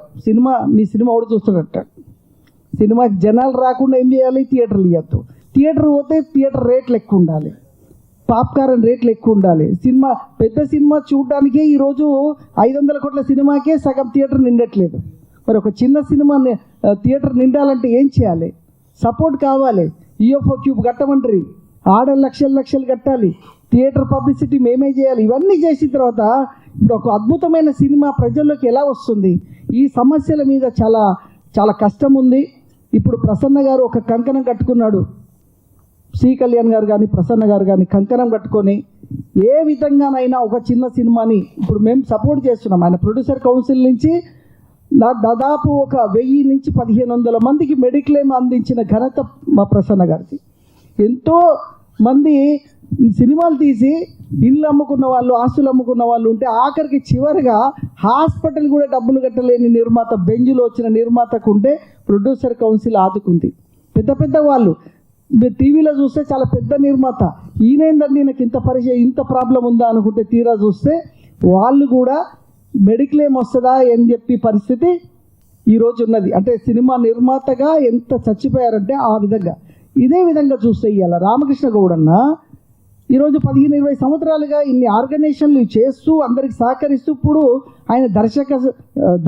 మీ సినిమా ఓడి చూస్తాడు అంటారు, సినిమాకి జనాలు రాకుండా ఏం చేయాలి, థియేటర్లు ఇవ్వద్దు, థియేటర్ పోతే థియేటర్ రేట్లు ఎక్కువ ఉండాలి, పాప్కార్న్ రేట్లు ఎక్కువ ఉండాలి. పెద్ద సినిమా చూడడానికే ఈరోజు 500 కోట్ల సినిమాకే సగం థియేటర్ నిండట్లేదు. మరి ఒక చిన్న సినిమా థియేటర్ నిండాలంటే ఏం చేయాలి, సపోర్ట్ కావాలి. యూఎఫ్ఓ క్యూబ్ కట్టమంటారు, ఆడ లక్షలు లక్షలు కట్టాలి, థియేటర్ పబ్లిసిటీ మేమే చేయాలి. ఇవన్నీ చేసిన తర్వాత ఇప్పుడు ఒక అద్భుతమైన సినిమా ప్రజల్లోకి ఎలా వస్తుంది? ఈ సమస్యల మీద చాలా చాలా కష్టం ఉంది. ఇప్పుడు ప్రసన్న గారు ఒక కంకణం కట్టుకున్నాడు, సి కళ్యాణ్ గారు కానీ ప్రసన్న గారు కానీ కంకణం కట్టుకొని ఏ విధంగానైనా ఒక చిన్న సినిమాని ఇప్పుడు మేము సపోర్ట్ చేస్తున్నాం. ఆయన ప్రొడ్యూసర్ కౌన్సిల్ నుంచి దాదాపు ఒక 1000 నుంచి 1500 మందికి మెడిక్లెయిమ్ అందించిన ఘనత మా ప్రసన్న గారికి. ఎంతో మంది సినిమాలు తీసి ఇల్లు అమ్ముకున్న వాళ్ళు, ఆస్తులు అమ్ముకున్న వాళ్ళు ఉంటే ఆఖరికి చివరిగా హాస్పిటల్ కూడా డబ్బులు కట్టలేని నిర్మాత, బెంజులో వచ్చిన నిర్మాతకు ఉంటే ప్రొడ్యూసర్ కౌన్సిల్ ఆదుకుంది. పెద్ద పెద్ద వాళ్ళు మీరు టీవీలో చూస్తే చాలా పెద్ద నిర్మాత, ఈయనేందండి నాకు ఇంత ప్రాబ్లం ఉందా అనుకుంటే తీరా చూస్తే వాళ్ళు కూడా మెడిక్లెయిమ్ వస్తుందా అని చెప్పి పరిస్థితి ఈరోజు ఉన్నది. అంటే సినిమా నిర్మాతగా ఎంత చచ్చిపోయారంటే ఆ విధంగా. ఇదే విధంగా చూస్తే ఇవాళ రామకృష్ణ గౌడన్న ఈరోజు 15-20 సంవత్సరాలుగా ఇన్ని ఆర్గనైజేషన్లు చేస్తూ అందరికి సహకరిస్తూ ఇప్పుడు ఆయన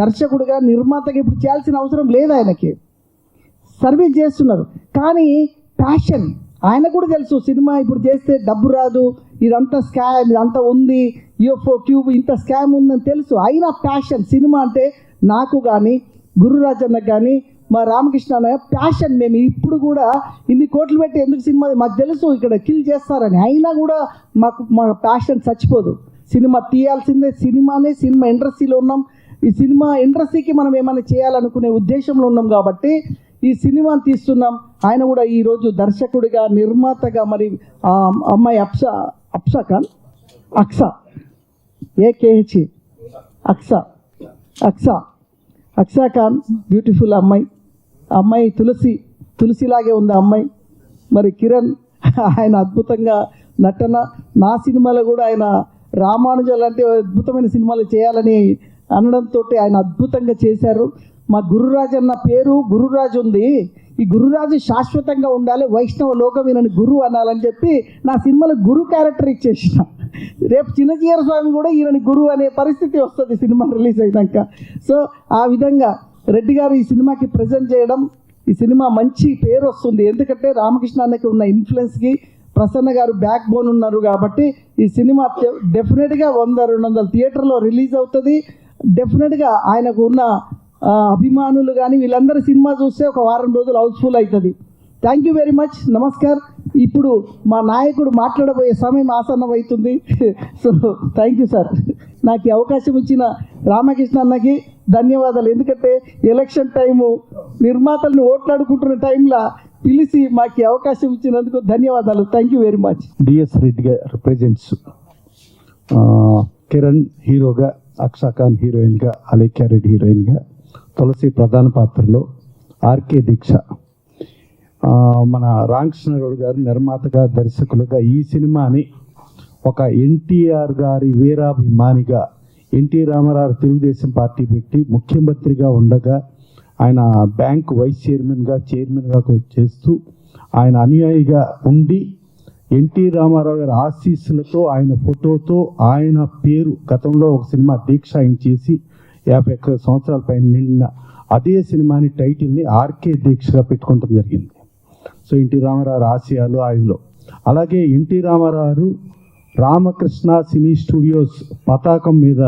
దర్శకుడుగా నిర్మాతగా ఇప్పుడు చేయాల్సిన అవసరం లేదు, ఆయనకి సర్వీస్ చేస్తున్నారు. కానీ ప్యాషన్ ఆయన కూడా తెలుసు, సినిమా ఇప్పుడు చేస్తే డబ్బు రాదు, ఇదంతా స్కామ్, ఇదంతా ఉంది, యూఎఫ్ఓ క్యూబ్ ఇంత స్కామ్ ఉందని తెలుసు. అయినా ప్యాషన్ సినిమా అంటే నాకు కానీ గురురాజన్నకు కానీ మా రామకృష్ణ అన్న ప్యాషన్. మేము ఇప్పుడు కూడా ఇన్ని కోట్లు పెట్టి ఎందుకు సినిమా, మాకు తెలుసు ఇక్కడ కిల్ చేస్తారని, అయినా కూడా మా ప్యాషన్ చచ్చిపోదు. సినిమా తీయాల్సిందే, సినిమా ఇండస్ట్రీలో ఉన్నాం, ఈ సినిమా ఇండస్ట్రీకి మనం ఏమైనా చేయాలనుకునే ఉద్దేశంలో ఉన్నాం కాబట్టి ఈ సినిమాని తీస్తున్నాం. ఆయన కూడా ఈరోజు దర్శకుడిగా, నిర్మాతగా, మరి అమ్మాయి అక్సా ఏకేహెచ్ అక్సా ఖాన్ బ్యూటిఫుల్ అమ్మాయి తులసిలాగే ఉంది అమ్మాయి. మరి కిరణ్ ఆయన అద్భుతంగా నటన, నా సినిమాలో కూడా ఆయన రామానుజ లాంటి అద్భుతమైన సినిమాలు చేయాలని అనడంతో ఆయన అద్భుతంగా చేశారు. మా గురురాజు అన్న పేరు గురురాజు ఉంది, ఈ గురురాజు శాశ్వతంగా ఉండాలి, వైష్ణవ లోకం ఈయనని గురు అనాలని చెప్పి నా సినిమాలో గురు క్యారెక్టర్ ఇచ్చేసిన. రేపు చిన్నజీయర స్వామి కూడా ఈయనని గురు అనే పరిస్థితి వస్తుంది సినిమా రిలీజ్ అయినాక. సో ఆ విధంగా రెడ్డి గారు ఈ సినిమాకి ప్రజెంట్ చేయడం, ఈ సినిమా మంచి పేరు వస్తుంది. ఎందుకంటే రామకృష్ణ అన్నకి ఉన్న ఇన్ఫ్లుయెన్స్కి ప్రసన్న గారు బ్యాక్ బోన్ ఉన్నారు కాబట్టి ఈ సినిమా డెఫినెట్గా 100-200 థియేటర్లో రిలీజ్ అవుతుంది. డెఫినెట్గా ఆయనకు ఉన్న అభిమానులు కానీ వీళ్ళందరూ సినిమా చూస్తే ఒక వారం రోజులు హౌస్ఫుల్ అవుతుంది. Thank you very much, namaskar. ఇప్పుడు మా నాయకుడు మాట్లాడబోయే సమయం ఆసన్నం అవుతుంది. సో థ్యాంక్ యూ సార్, నాకు ఈ అవకాశం ఇచ్చిన రామకృష్ణ అన్నకి ధన్యవాదాలు. ఎందుకంటే ఎలక్షన్ టైము నిర్మాతలను ఓట్లాడుకుంటున్న టైంలో పిలిచి మాకు ఈ అవకాశం ఇచ్చినందుకు ధన్యవాదాలు. Thank you very much. DS Reddy గారు ప్రెజెంట్స్ కిరణ్ హీరోగా, అక్షా ఖాన్ హీరోయిన్గా, అలేఖ్య రెడ్డి హీరోయిన్గా, తులసి ప్రధాన పాత్రలో, ఆర్కే దీక్ష మన రామకృష్ణ గౌడ్ గారు నిర్మాతగా, దర్శకులుగా ఈ సినిమాని ఒక ఎన్టీఆర్ గారి వీరాభిమానిగా, ఎన్టీ రామారావు తెలుగుదేశం పార్టీ పెట్టి ముఖ్యమంత్రిగా ఉండగా ఆయన బ్యాంక్ వైస్ చైర్మన్గా చేస్తూ ఆయన అనుయాయిగా ఉండి ఎన్టీ రామారావు గారి ఆశీస్సులతో, ఆయన ఫోటోతో, ఆయన పేరు గతంలో ఒక సినిమా దీక్ష ఆయన చేసి 51 సంవత్సరాల పైన నిండిన అదే సినిమాని టైటిల్ని ఆర్కే దీక్షగా పెట్టుకోవడం జరిగింది. సో ఎన్టీ రామారావు ఆశయాలు ఆయనలో. అలాగే ఎన్టీ రామారావు రామకృష్ణ సినీ స్టూడియోస్ పతాకం మీద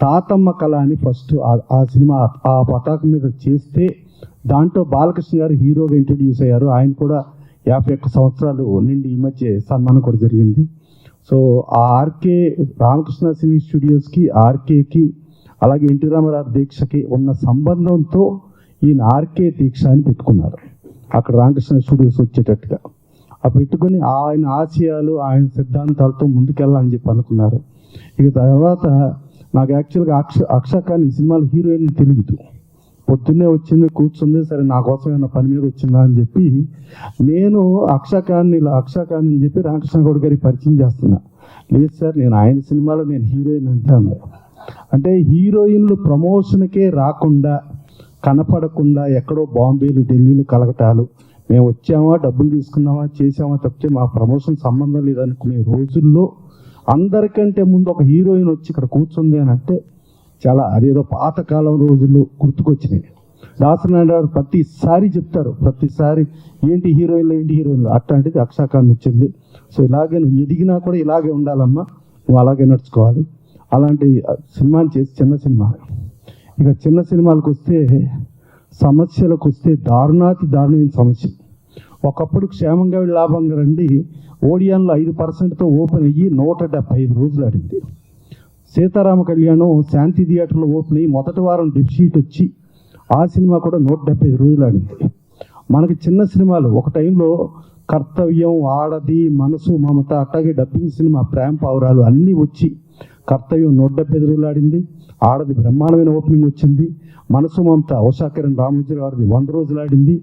తాతమ్మ కళ అని ఫస్ట్ ఆ సినిమా ఆ పతాకం మీద చేస్తే దాంట్లో బాలకృష్ణ గారు హీరోగా ఇంట్రడ్యూస్ అయ్యారు. ఆయన కూడా 51 సంవత్సరాలు నిండి ఈ మధ్య సన్మానం కూడా జరిగింది. సో ఆ ఆర్కే రామకృష్ణ సినీ స్టూడియోస్కి, ఆర్కేకి, అలాగే ఎన్టీ రామారావు దీక్షకి ఉన్న సంబంధంతో ఈయన ఆర్కే దీక్ష అని పెట్టుకున్నారు. అక్కడ రామకృష్ణ స్టూడియోస్ వచ్చేటట్టుగా ఆ పెట్టుకొని ఆయన ఆశయాలు, ఆయన సిద్ధాంతాలతో ముందుకెళ్ళాలని చెప్పి అనుకున్నారు. ఇక తర్వాత నాకు యాక్చువల్గా అక్షా ఖాన్ ఈ సినిమాలో హీరోయిన్ తెలియదు. పొద్దున్నే వచ్చింది, కూర్చుంది, సరే నా కోసం ఏమైనా పని మీద వచ్చిందా అని చెప్పి నేను అక్షా ఖాన్ అని చెప్పి రామకృష్ణ గౌడ్ గారికి పరిచయం చేస్తున్నా. లేదు సార్, నేను ఆయన సినిమాలో నేను హీరోయిన్ అంటాను. అంటే హీరోయిన్లు ప్రమోషన్కే రాకుండా, కనపడకుండా ఎక్కడో బాంబేలు, ఢిల్లీలు కలగటాలు, మేము వచ్చామా, డబ్బులు తీసుకున్నామా, చేసామా తప్పితే మా ప్రమోషన్ సంబంధం లేదనుకునే రోజుల్లో అందరికంటే ముందు ఒక హీరోయిన్ వచ్చి ఇక్కడ కూర్చుంది అని అంటే చాలా అదేదో పాతకాలం రోజులు గుర్తుకొచ్చినాయి. దాసనారాయణ గారు ప్రతిసారి చెప్తారు, ప్రతిసారి ఏంటి హీరోయిన్లు అట్లాంటిది అక్షాఖాన్ వచ్చింది. సో ఇలాగే నువ్వు ఎదిగినా కూడా ఇలాగే ఉండాలమ్మా, నువ్వు అలాగే నడుచుకోవాలి. అలాంటి సినిమాని చేసి చిన్న సినిమా. ఇక చిన్న సినిమాలకు వస్తే, సమస్యలకు వస్తే దారుణమైన సమస్య. ఒకప్పుడు క్షేమంగా లాభంగా రండి ఓడియాన్లో 5%తో ఓపెన్ అయ్యి 175 రోజులు ఆడింది. సీతారామ కళ్యాణం శాంతి థియేటర్లో ఓపెన్ అయ్యి మొదటి వారం డెఫిషిట్ వచ్చి ఆ సినిమా కూడా 175 రోజులు ఆడింది. మనకి చిన్న సినిమాలు ఒక టైంలో కర్తవ్యం, ఆడది, మనసు, మమత, అట్లాగే డబ్బింగ్ సినిమా ప్రేమ పావురాలు అన్నీ వచ్చి కర్తవ్యం 175 రోజులు ఆడింది. ఆడది బ్రహ్మాండమైన ఓపెనింగ్ వచ్చింది. మనసు, మమత ఉషాకిరణ్ రామోజీ గారిది 100 రోజులు ఆడింది.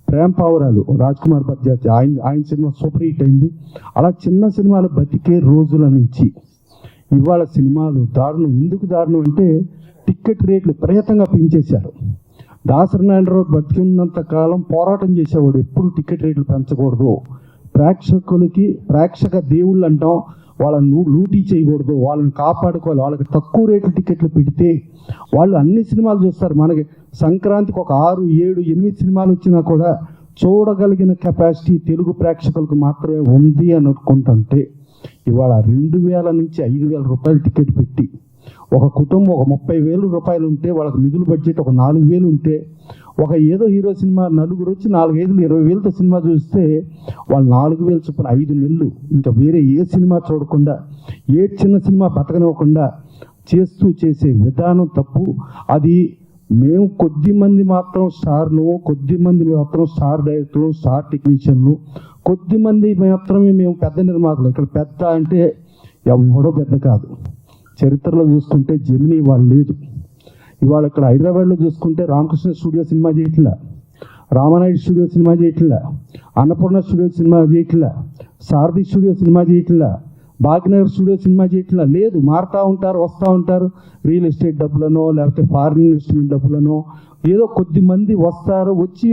ప్రేమ పావురాలు రాజ్ కుమార్ బర్జాతి ఆయన సినిమా సూపర్ హిట్ అయింది. అలా చిన్న సినిమాలు బతికే రోజుల నుంచి ఇవాళ సినిమాలు దారుణం. ఎందుకు దారుణం అంటే టికెట్ రేట్లు విపరీతంగా పెంచేశారు. దాసనారాయణరావు బతికినంత కాలం పోరాటం చేసేవాడు, ఎప్పుడు టికెట్ రేట్లు పెంచకూడదు, ప్రేక్షక దేవుళ్ళు అంటాం, వాళ్ళని లూటీ చేయకూడదు, వాళ్ళని కాపాడుకోవాలి, వాళ్ళకి తక్కువ రేట్లు టికెట్లు పెడితే వాళ్ళు అన్ని సినిమాలు చూస్తారు. మనకి సంక్రాంతికి ఒక 6, 7, 8 సినిమాలు వచ్చినా కూడా చూడగలిగిన కెపాసిటీ తెలుగు ప్రేక్షకులకు మాత్రమే ఉంది అని అనుకుంటుంటే ఇవాళ 2,000 నుంచి 5,000 రూపాయలు టికెట్ పెట్టి ఒక కుటుంబం ఒక 30,000 రూపాయలు ఉంటే వాళ్ళకి మిగులు బడ్జెట్ ఒక 4,000 ఉంటే ఒక ఏదో హీరో సినిమా నలుగురు వచ్చి 4,500 20,000తో సినిమా చూస్తే వాళ్ళు 4,000 చొప్పున 5 నెలలు ఇంకా వేరే ఏ సినిమా చూడకుండా, ఏ చిన్న సినిమా బతకనివ్వకుండా చేసే విధానం తప్పు. అది మేము కొద్దిమంది మాత్రం స్టార్లు, కొద్దిమంది మాత్రం స్టార్ డైరెక్టర్లు, స్టార్ టెక్నీషియన్లు, కొద్దిమంది మాత్రమే మేము పెద్ద నిర్మాతలు. ఇక్కడ పెద్ద అంటే ఎవడో పెద్ద కాదు. చరిత్రలో చూసుకుంటే జెమినీ వాళ్ళు లేదు. ఇవాళ ఇక్కడ హైదరాబాద్లో చూసుకుంటే రామకృష్ణ స్టూడియో సినిమా చేయట్లా, రామానాయుడు స్టూడియో సినిమా చేయట్లా, అన్నపూర్ణ స్టూడియో సినిమా చేయట్లా, సారథి స్టూడియో సినిమా చేయట్లా, భాగ్యనగర్ స్టూడియో సినిమా చేయట్లా. లేదు, మారుతూ ఉంటారు, వస్తూ ఉంటారు, రియల్ ఎస్టేట్ డబ్బులనో లేకపోతే ఫారిన్ ఇన్వెస్ట్మెంట్ డబ్బులనో ఏదో కొద్ది మంది వస్తారు, వచ్చి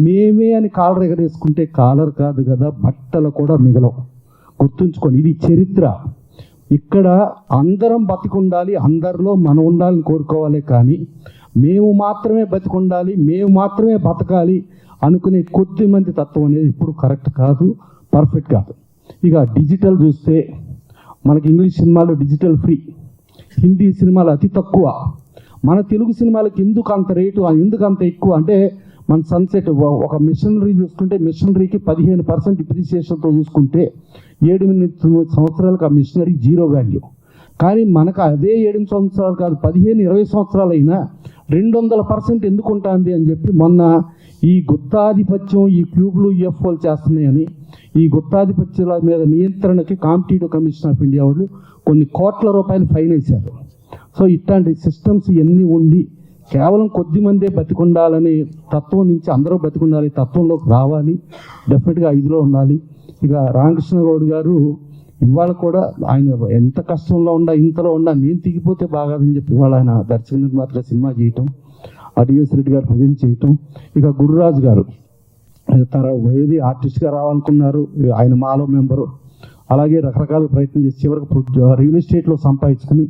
మేమే అని కాలర్ ఎగరేసుకుంటే కాలర్ కాదు కదా, బట్టలు కూడా మిగలవు. గుర్తుంచుకోండి, ఇది చరిత్ర. ఇక్కడ అందరం బతికుండాలి, అందరిలో మనం ఉండాలని కోరుకోవాలి, కానీ మేము మాత్రమే బతికుండాలి, మేము మాత్రమే బతకాలి అనుకునే కొద్ది మంది తత్వం అనేది ఇప్పుడు కరెక్ట్ కాదు, పర్ఫెక్ట్ కాదు. ఇక డిజిటల్ చూస్తే మనకి ఇంగ్లీష్ సినిమాలు డిజిటల్ ఫ్రీ, హిందీ సినిమాలు అతి తక్కువ. మన తెలుగు సినిమాలకి ఎందుకు అంత రేటు, ఎందుకు అంత ఎక్కువ అంటే మన సన్సెట్ ఒక మిషనరీ చూసుకుంటే మిషనరీకి 15% డిప్రిసియేషన్తో చూసుకుంటే 7-8 సంవత్సరాలకు ఆ మిషనరీ 0 వాల్యూ. కానీ మనకు అదే 7 సంవత్సరాలు కాదు 15-20 సంవత్సరాలు అయినా 200% ఎందుకు ఉంటుంది అని చెప్పి మొన్న ఈ గుత్తాధిపత్యం, ఈ క్యూబ్లు, UFOలు చేస్తున్నాయని ఈ గుత్తాధిపత్యాల మీద నియంత్రణకి కాంపిటేటివ్ కమిషన్ ఆఫ్ ఇండియా వాళ్ళు కొన్ని కోట్ల రూపాయలు ఫైన్ వేశారు. సో ఇట్లాంటి సిస్టమ్స్ ఇవన్నీ ఉండి కేవలం కొద్ది మందే బతికుండాలనే తత్వం నుంచి అందరూ బతికుండాలి తత్వంలోకి రావాలి, డెఫినెట్గా 5లో ఉండాలి. ఇక రామకృష్ణ గౌడ్ గారు ఇవాళ కూడా ఆయన ఎంత కష్టంలో ఇంతలో నేను దిగిపోతే బాగాదని చెప్పి ఇవాళ ఆయన దర్శక నిర్మాతగా సినిమా చేయటం, డిఎస్ రెడ్డి గారు ప్రజెంట్ చేయటం. ఇక గురురాజు గారు ఏది ఆర్టిస్ట్గా రావాలనుకున్నారు, ఆయన మాలో మెంబరు, అలాగే రకరకాల ప్రయత్నం చేసి చివరికి రియల్ ఎస్టేట్లో సంపాదించుకుని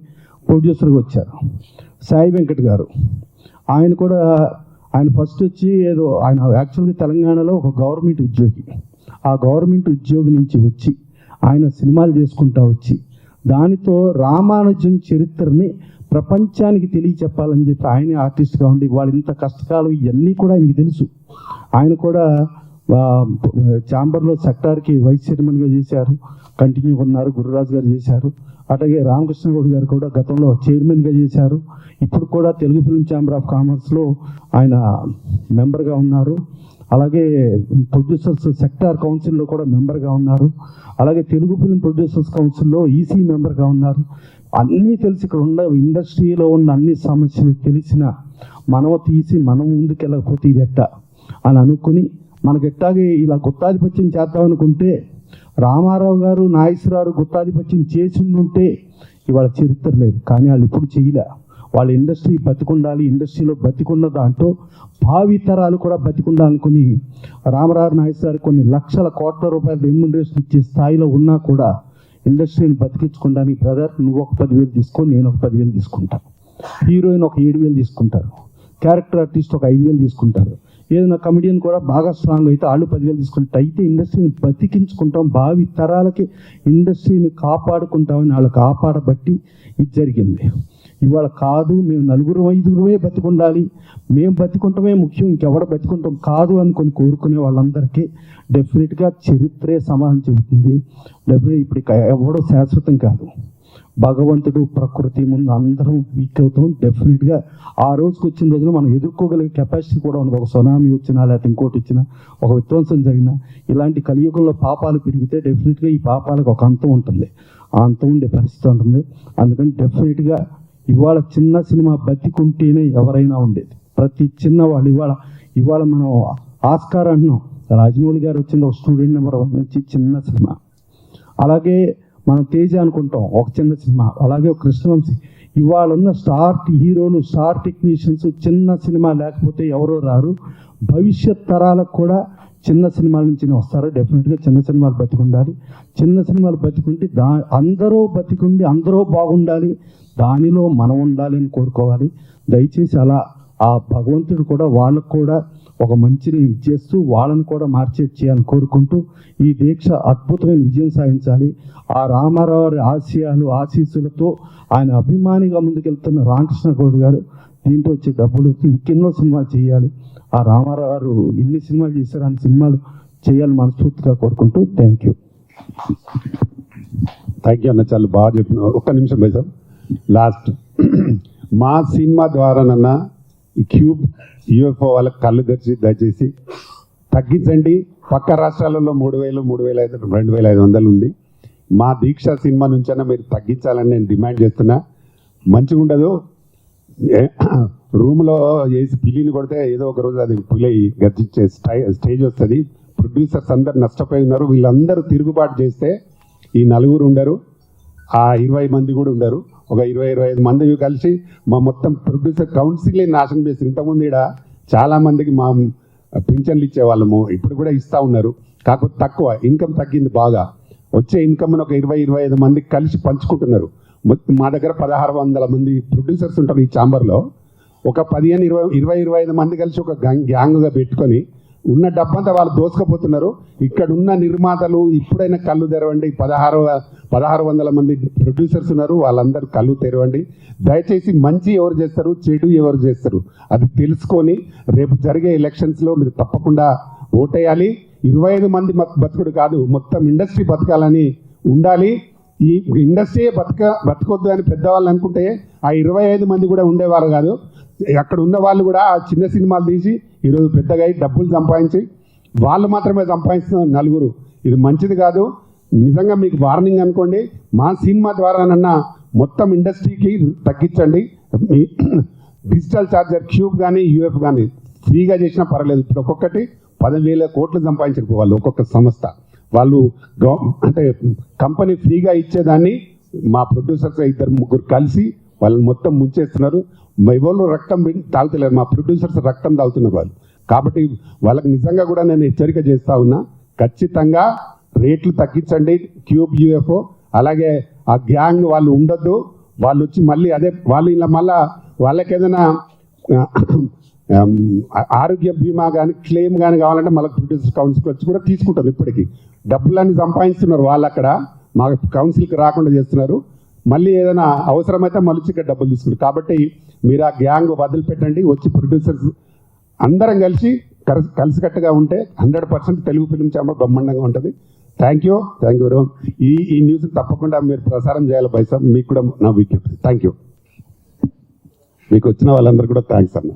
ప్రొడ్యూసర్గా వచ్చారు. సాయి వెంకట్ గారు ఆయన ఫస్ట్ వచ్చి ఏదో ఆయన యాక్చువల్గా తెలంగాణలో ఒక గవర్నమెంట్ ఉద్యోగి, ఆ గవర్నమెంట్ ఉద్యోగి నుంచి వచ్చి ఆయన సినిమాలు చేసుకుంటా వచ్చి దానితో రామానుజం చరిత్రని ప్రపంచానికి తెలియచెప్పాలని చెప్పి ఆయన ఆర్టిస్ట్గా ఉండి వాళ్ళు ఇంత కష్టకాలం ఇవన్నీ కూడా ఆయనకి తెలుసు. ఆయన కూడా ఛాంబర్లో సెక్టార్కి వైస్ చైర్మన్గా చేశారు, కంటిన్యూ ఉన్నారు. గురురాజు గారు చేశారు. అట్లాగే రామకృష్ణ గౌడ్ గారు కూడా గతంలో చైర్మన్గా చేశారు. ఇప్పుడు కూడా తెలుగు ఫిల్మ్ ఛాంబర్ ఆఫ్ కామర్స్లో ఆయన మెంబర్గా ఉన్నారు. అలాగే ప్రొడ్యూసర్స్ సెక్టార్ కౌన్సిల్లో కూడా మెంబర్గా ఉన్నారు. అలాగే తెలుగు ఫిల్మ్ ప్రొడ్యూసర్స్ కౌన్సిల్లో ఈసీ మెంబర్గా ఉన్నారు. అన్నీ తెలిసి ఇక్కడ ఉన్న ఇండస్ట్రీలో ఉన్న అన్ని సమస్యలు తెలిసిన మనం ముందుకెళ్ళకపోతే ఇది ఎట్టా అని అనుకుని మనకి ఎట్టాగే ఇలా గుత్తాధిపత్యం చేద్దామనుకుంటే రామారావు గారు, నాగేశ్వరరావు గుత్తాధిపత్యం చేసి ఉంటే ఇవాళ చరిత్ర లేదు. కానీ వాళ్ళు ఇప్పుడు చేయలే. వాళ్ళ ఇండస్ట్రీ బతికుండాలి, ఇండస్ట్రీలో బతికున్న దాంట్లో భావితరాలు కూడా బతికుండాలనుకుని రామారావు, నాగేశ్వరరావు కొన్ని లక్షల కోట్ల రూపాయలు రెమ్యునరేషన్ ఇచ్చే స్థాయిలో ఉన్నా కూడా ఇండస్ట్రీని బతికించుకోవడానికి బ్రదర్ నువ్వు ఒక 10,000 తీసుకో, నేను ఒక 10,000 తీసుకుంటాను, హీరోయిన్ ఒక 7,000 తీసుకుంటారు, క్యారెక్టర్ ఆర్టిస్ట్ ఒక 5,000 తీసుకుంటారు. ఏదైనా కమెడియన్ కూడా బాగా స్ట్రాంగ్ అయితే వాళ్ళు 10,000 తీసుకుంటారు. అయితే ఇండస్ట్రీని బతికించుకుంటాం, భావి తరాలకి ఇండస్ట్రీని కాపాడుకుంటామని వాళ్ళు కాపాడబట్టి ఇది జరిగింది. ఇవాళ కాదు మేము 4-5 బతికుండాలి, మేము బతికుంటమే ముఖ్యం, ఇంకెవడ బతికుంటాం కాదు అనుకొని కోరుకునే వాళ్ళందరికీ డెఫినెట్గా చరిత్రే సమాధానం చెబుతుంది. డెఫినెట్ ఇప్పుడు ఎవడో శాశ్వతం కాదు, భగవంతుడు ప్రకృతి ముందు అందరం వీక్ అవుతాం. డెఫినెట్గా ఆ రోజుకి వచ్చిన రోజున మనం ఎదుర్కోగలిగే కెపాసిటీ కూడా ఉండదు. ఒక సునామీ వచ్చినా లేకపోతే ఇంకోటి వచ్చినా, ఒక విధ్వంసం జరిగినా, ఇలాంటి కలియుగంలో పాపాలు పెరిగితే డెఫినెట్గా ఈ పాపాలకు ఒక అంతం ఉంటుంది, ఆ అంతం ఉండే పరిస్థితి ఉంటుంది. అందుకని డెఫినెట్గా ఇవాళ చిన్న సినిమా బతికుంటేనే ఎవరైనా ఉండేది. ప్రతి చిన్నవాళ్ళు ఇవాళ మనం ఆస్కార్ అంటున్నాం, రాజమౌళి గారు వచ్చింది ఒక స్టూడెంట్ నెంబర్ 1 నుంచి చిన్న సినిమా. అలాగే మనం తేజ అనుకుంటాం ఒక చిన్న సినిమా, అలాగే ఒక కృష్ణవంశీ. ఇవాళ ఉన్న స్టార్ హీరోలు, స్టార్ టెక్నీషియన్స్ చిన్న సినిమా లేకపోతే ఎవరో రారు. భవిష్యత్ తరాలకు కూడా చిన్న సినిమాల నుంచి వస్తారు. డెఫినెట్గా చిన్న సినిమాలు బతికుండాలి. చిన్న సినిమాలు బతికుంటే అందరూ బతికుండి అందరూ బాగుండాలి, దానిలో మనం ఉండాలి అని కోరుకోవాలి. దయచేసి అలా ఆ భగవంతుడు కూడా వాళ్ళకు కూడా ఒక మంచిని ఇచ్చేస్తూ వాళ్ళని కూడా మార్చేట్ చేయాలని కోరుకుంటూ ఈ దీక్ష అద్భుతమైన విజయం సాధించాలి. ఆ రామారావు గారి ఆశయాలు ఆశీస్సులతో ఆయన అభిమానిగా ముందుకెళ్తున్న రామకృష్ణ గౌడ్ గారు దీంట్లో వచ్చే డబ్బులు ఇంకెన్నో సినిమాలు చేయాలి. ఆ రామారావు గారు ఎన్ని సినిమాలు చేశారు, అన్ని సినిమాలు చేయాలని మనస్ఫూర్తిగా కోరుకుంటూ థ్యాంక్ యూ అన్న, చాలా బాగా చెప్పిన. ఒక్క నిమిషం బై సార్, లాస్ట్ మా సినిమా ద్వారానన్నా ఈ క్యూబ్ యూఎఫ్ఓ వాళ్ళకి కళ్ళు తెరిచి దయచేసి తగ్గించండి. పక్క రాష్ట్రాలలో 3,000, 3,500, 2,500 ఉంది. మా దీక్ష సినిమా నుంచైనా మీరు తగ్గించాలని నేను డిమాండ్ చేస్తున్నా. మంచిగా ఉండదు, రూమ్లో వేసి పిల్లిని కొడితే ఏదో ఒక రోజు అది పులి గర్జించే స్టేజ్ వస్తుంది. ప్రొడ్యూసర్స్ అందరు నష్టపోయి ఉన్నారు. వీళ్ళందరూ తిరుగుబాటు చేస్తే ఈ 4 ఉండరు, ఆ 20 మంది కూడా ఉండరు. ఒక 20-25 మంది కలిసి మా మొత్తం ప్రొడ్యూసర్ కౌన్సిలే నాశనం చేస్తారు. ఇంతకుముందు ఇక్కడ చాలామందికి మా పింఛన్లు ఇచ్చేవాళ్ళము, ఇప్పుడు కూడా ఇస్తూ ఉన్నారు. కాకపోతే తక్కువ ఇన్కమ్ తగ్గింది బాగా. వచ్చే ఇన్కమ్ని ఒక 20-25 మంది కలిసి పంచుకుంటున్నారు. మా దగ్గర 1,600 మంది ప్రొడ్యూసర్స్ ఉంటారు ఈ ఛాంబర్లో. ఒక 15-20-25 మంది కలిసి ఒక గ్యాంగ్గా పెట్టుకొని ఉన్న డబ్బంతా వాళ్ళు దోసుకపోతున్నారు. ఇక్కడ ఉన్న నిర్మాతలు ఇప్పుడైనా కళ్ళు తెరవండి. 1,600 మంది ప్రొడ్యూసర్స్ ఉన్నారు, వాళ్ళందరూ కళ్ళు తెరవండి. దయచేసి మంచి ఎవరు చేస్తారు, చెడు ఎవరు చేస్తారు అది తెలుసుకొని రేపు జరిగే ఎలక్షన్స్లో మీరు తప్పకుండా ఓటేయాలి. 25 మంది బతుకుడు కాదు, మొత్తం ఇండస్ట్రీ బతకాలని ఉండాలి. ఈ ఇండస్ట్రీ బతకొద్దు అని పెద్దవాళ్ళు అనుకుంటే ఆ 25 మంది కూడా ఉండేవారు కాదు. అక్కడ ఉన్న వాళ్ళు కూడా ఆ చిన్న సినిమాలు తీసి ఈరోజు పెద్దగా డబ్బులు సంపాదించి వాళ్ళు మాత్రమే సంపాదిస్తున్నారు 4. ఇది మంచిది కాదు. నిజంగా మీకు వార్నింగ్ అనుకోండి. మా సినిమా ద్వారానన్నా మొత్తం ఇండస్ట్రీకి తగ్గించండి. డిజిటల్ ఛార్జర్ క్యూబ్ కానీ యూఎఫ్ కానీ ఫ్రీగా చేసినా పర్వాలేదు. ఇప్పుడు ఒక్కొక్కటి 10,000 కోట్లు సంపాదించకపోవాలి ఒక్కొక్క సంస్థ. వాళ్ళు అంటే కంపెనీ ఫ్రీగా ఇచ్చేదాన్ని మా ప్రొడ్యూసర్స్ 2-3 కలిసి వాళ్ళని మొత్తం ముంచేస్తున్నారు. ఎవరు రక్తం తాగుతలేరు, మా ప్రొడ్యూసర్స్ రక్తం తాగుతున్నారు వాళ్ళు. కాబట్టి వాళ్ళకి నిజంగా కూడా నేను హెచ్చరిక చేస్తూ ఉన్నా, ఖచ్చితంగా రేట్లు తగ్గించండి క్యూబ్ యూఎఫ్ఓ. అలాగే ఆ గ్యాంగ్ వాళ్ళు ఉండొద్దు. వాళ్ళు వచ్చి మళ్ళీ అదే వాళ్ళు ఇలా మళ్ళా వాళ్ళకి ఏదైనా ఆరోగ్య బీమా కానీ క్లెయిమ్ కానీ కావాలంటే మళ్ళీ ప్రొడ్యూసర్ కౌన్సిల్కి వచ్చి కూడా తీసుకుంటారు. ఇప్పటికీ డబ్బులన్నీ సంపాదిస్తున్నారు వాళ్ళు, అక్కడ మా కౌన్సిల్కి రాకుండా చేస్తున్నారు. మళ్ళీ ఏదైనా అవసరమైతే మళ్ళీ ఇక్కడ డబ్బులు తీసుకుంటారు. కాబట్టి మీరు ఆ గ్యాంగ్ వదిలిపెట్టండి. వచ్చి ప్రొడ్యూసర్స్ అందరం కలిసి కలిసికట్టుగా ఉంటే 100% తెలుగు ఫిల్మ్ ఛాంబర్ బ్రహ్మాండంగా ఉంటుంది. Thank you very much. ఈ న్యూస్ తప్పకుండా మీరు ప్రసారం చేయాలి బైసాబ్. మీకు కూడా నా విజ్ఞప్తి. Thank you. మీకు వచ్చిన వాళ్ళందరూ కూడా థ్యాంక్స్ అన్న.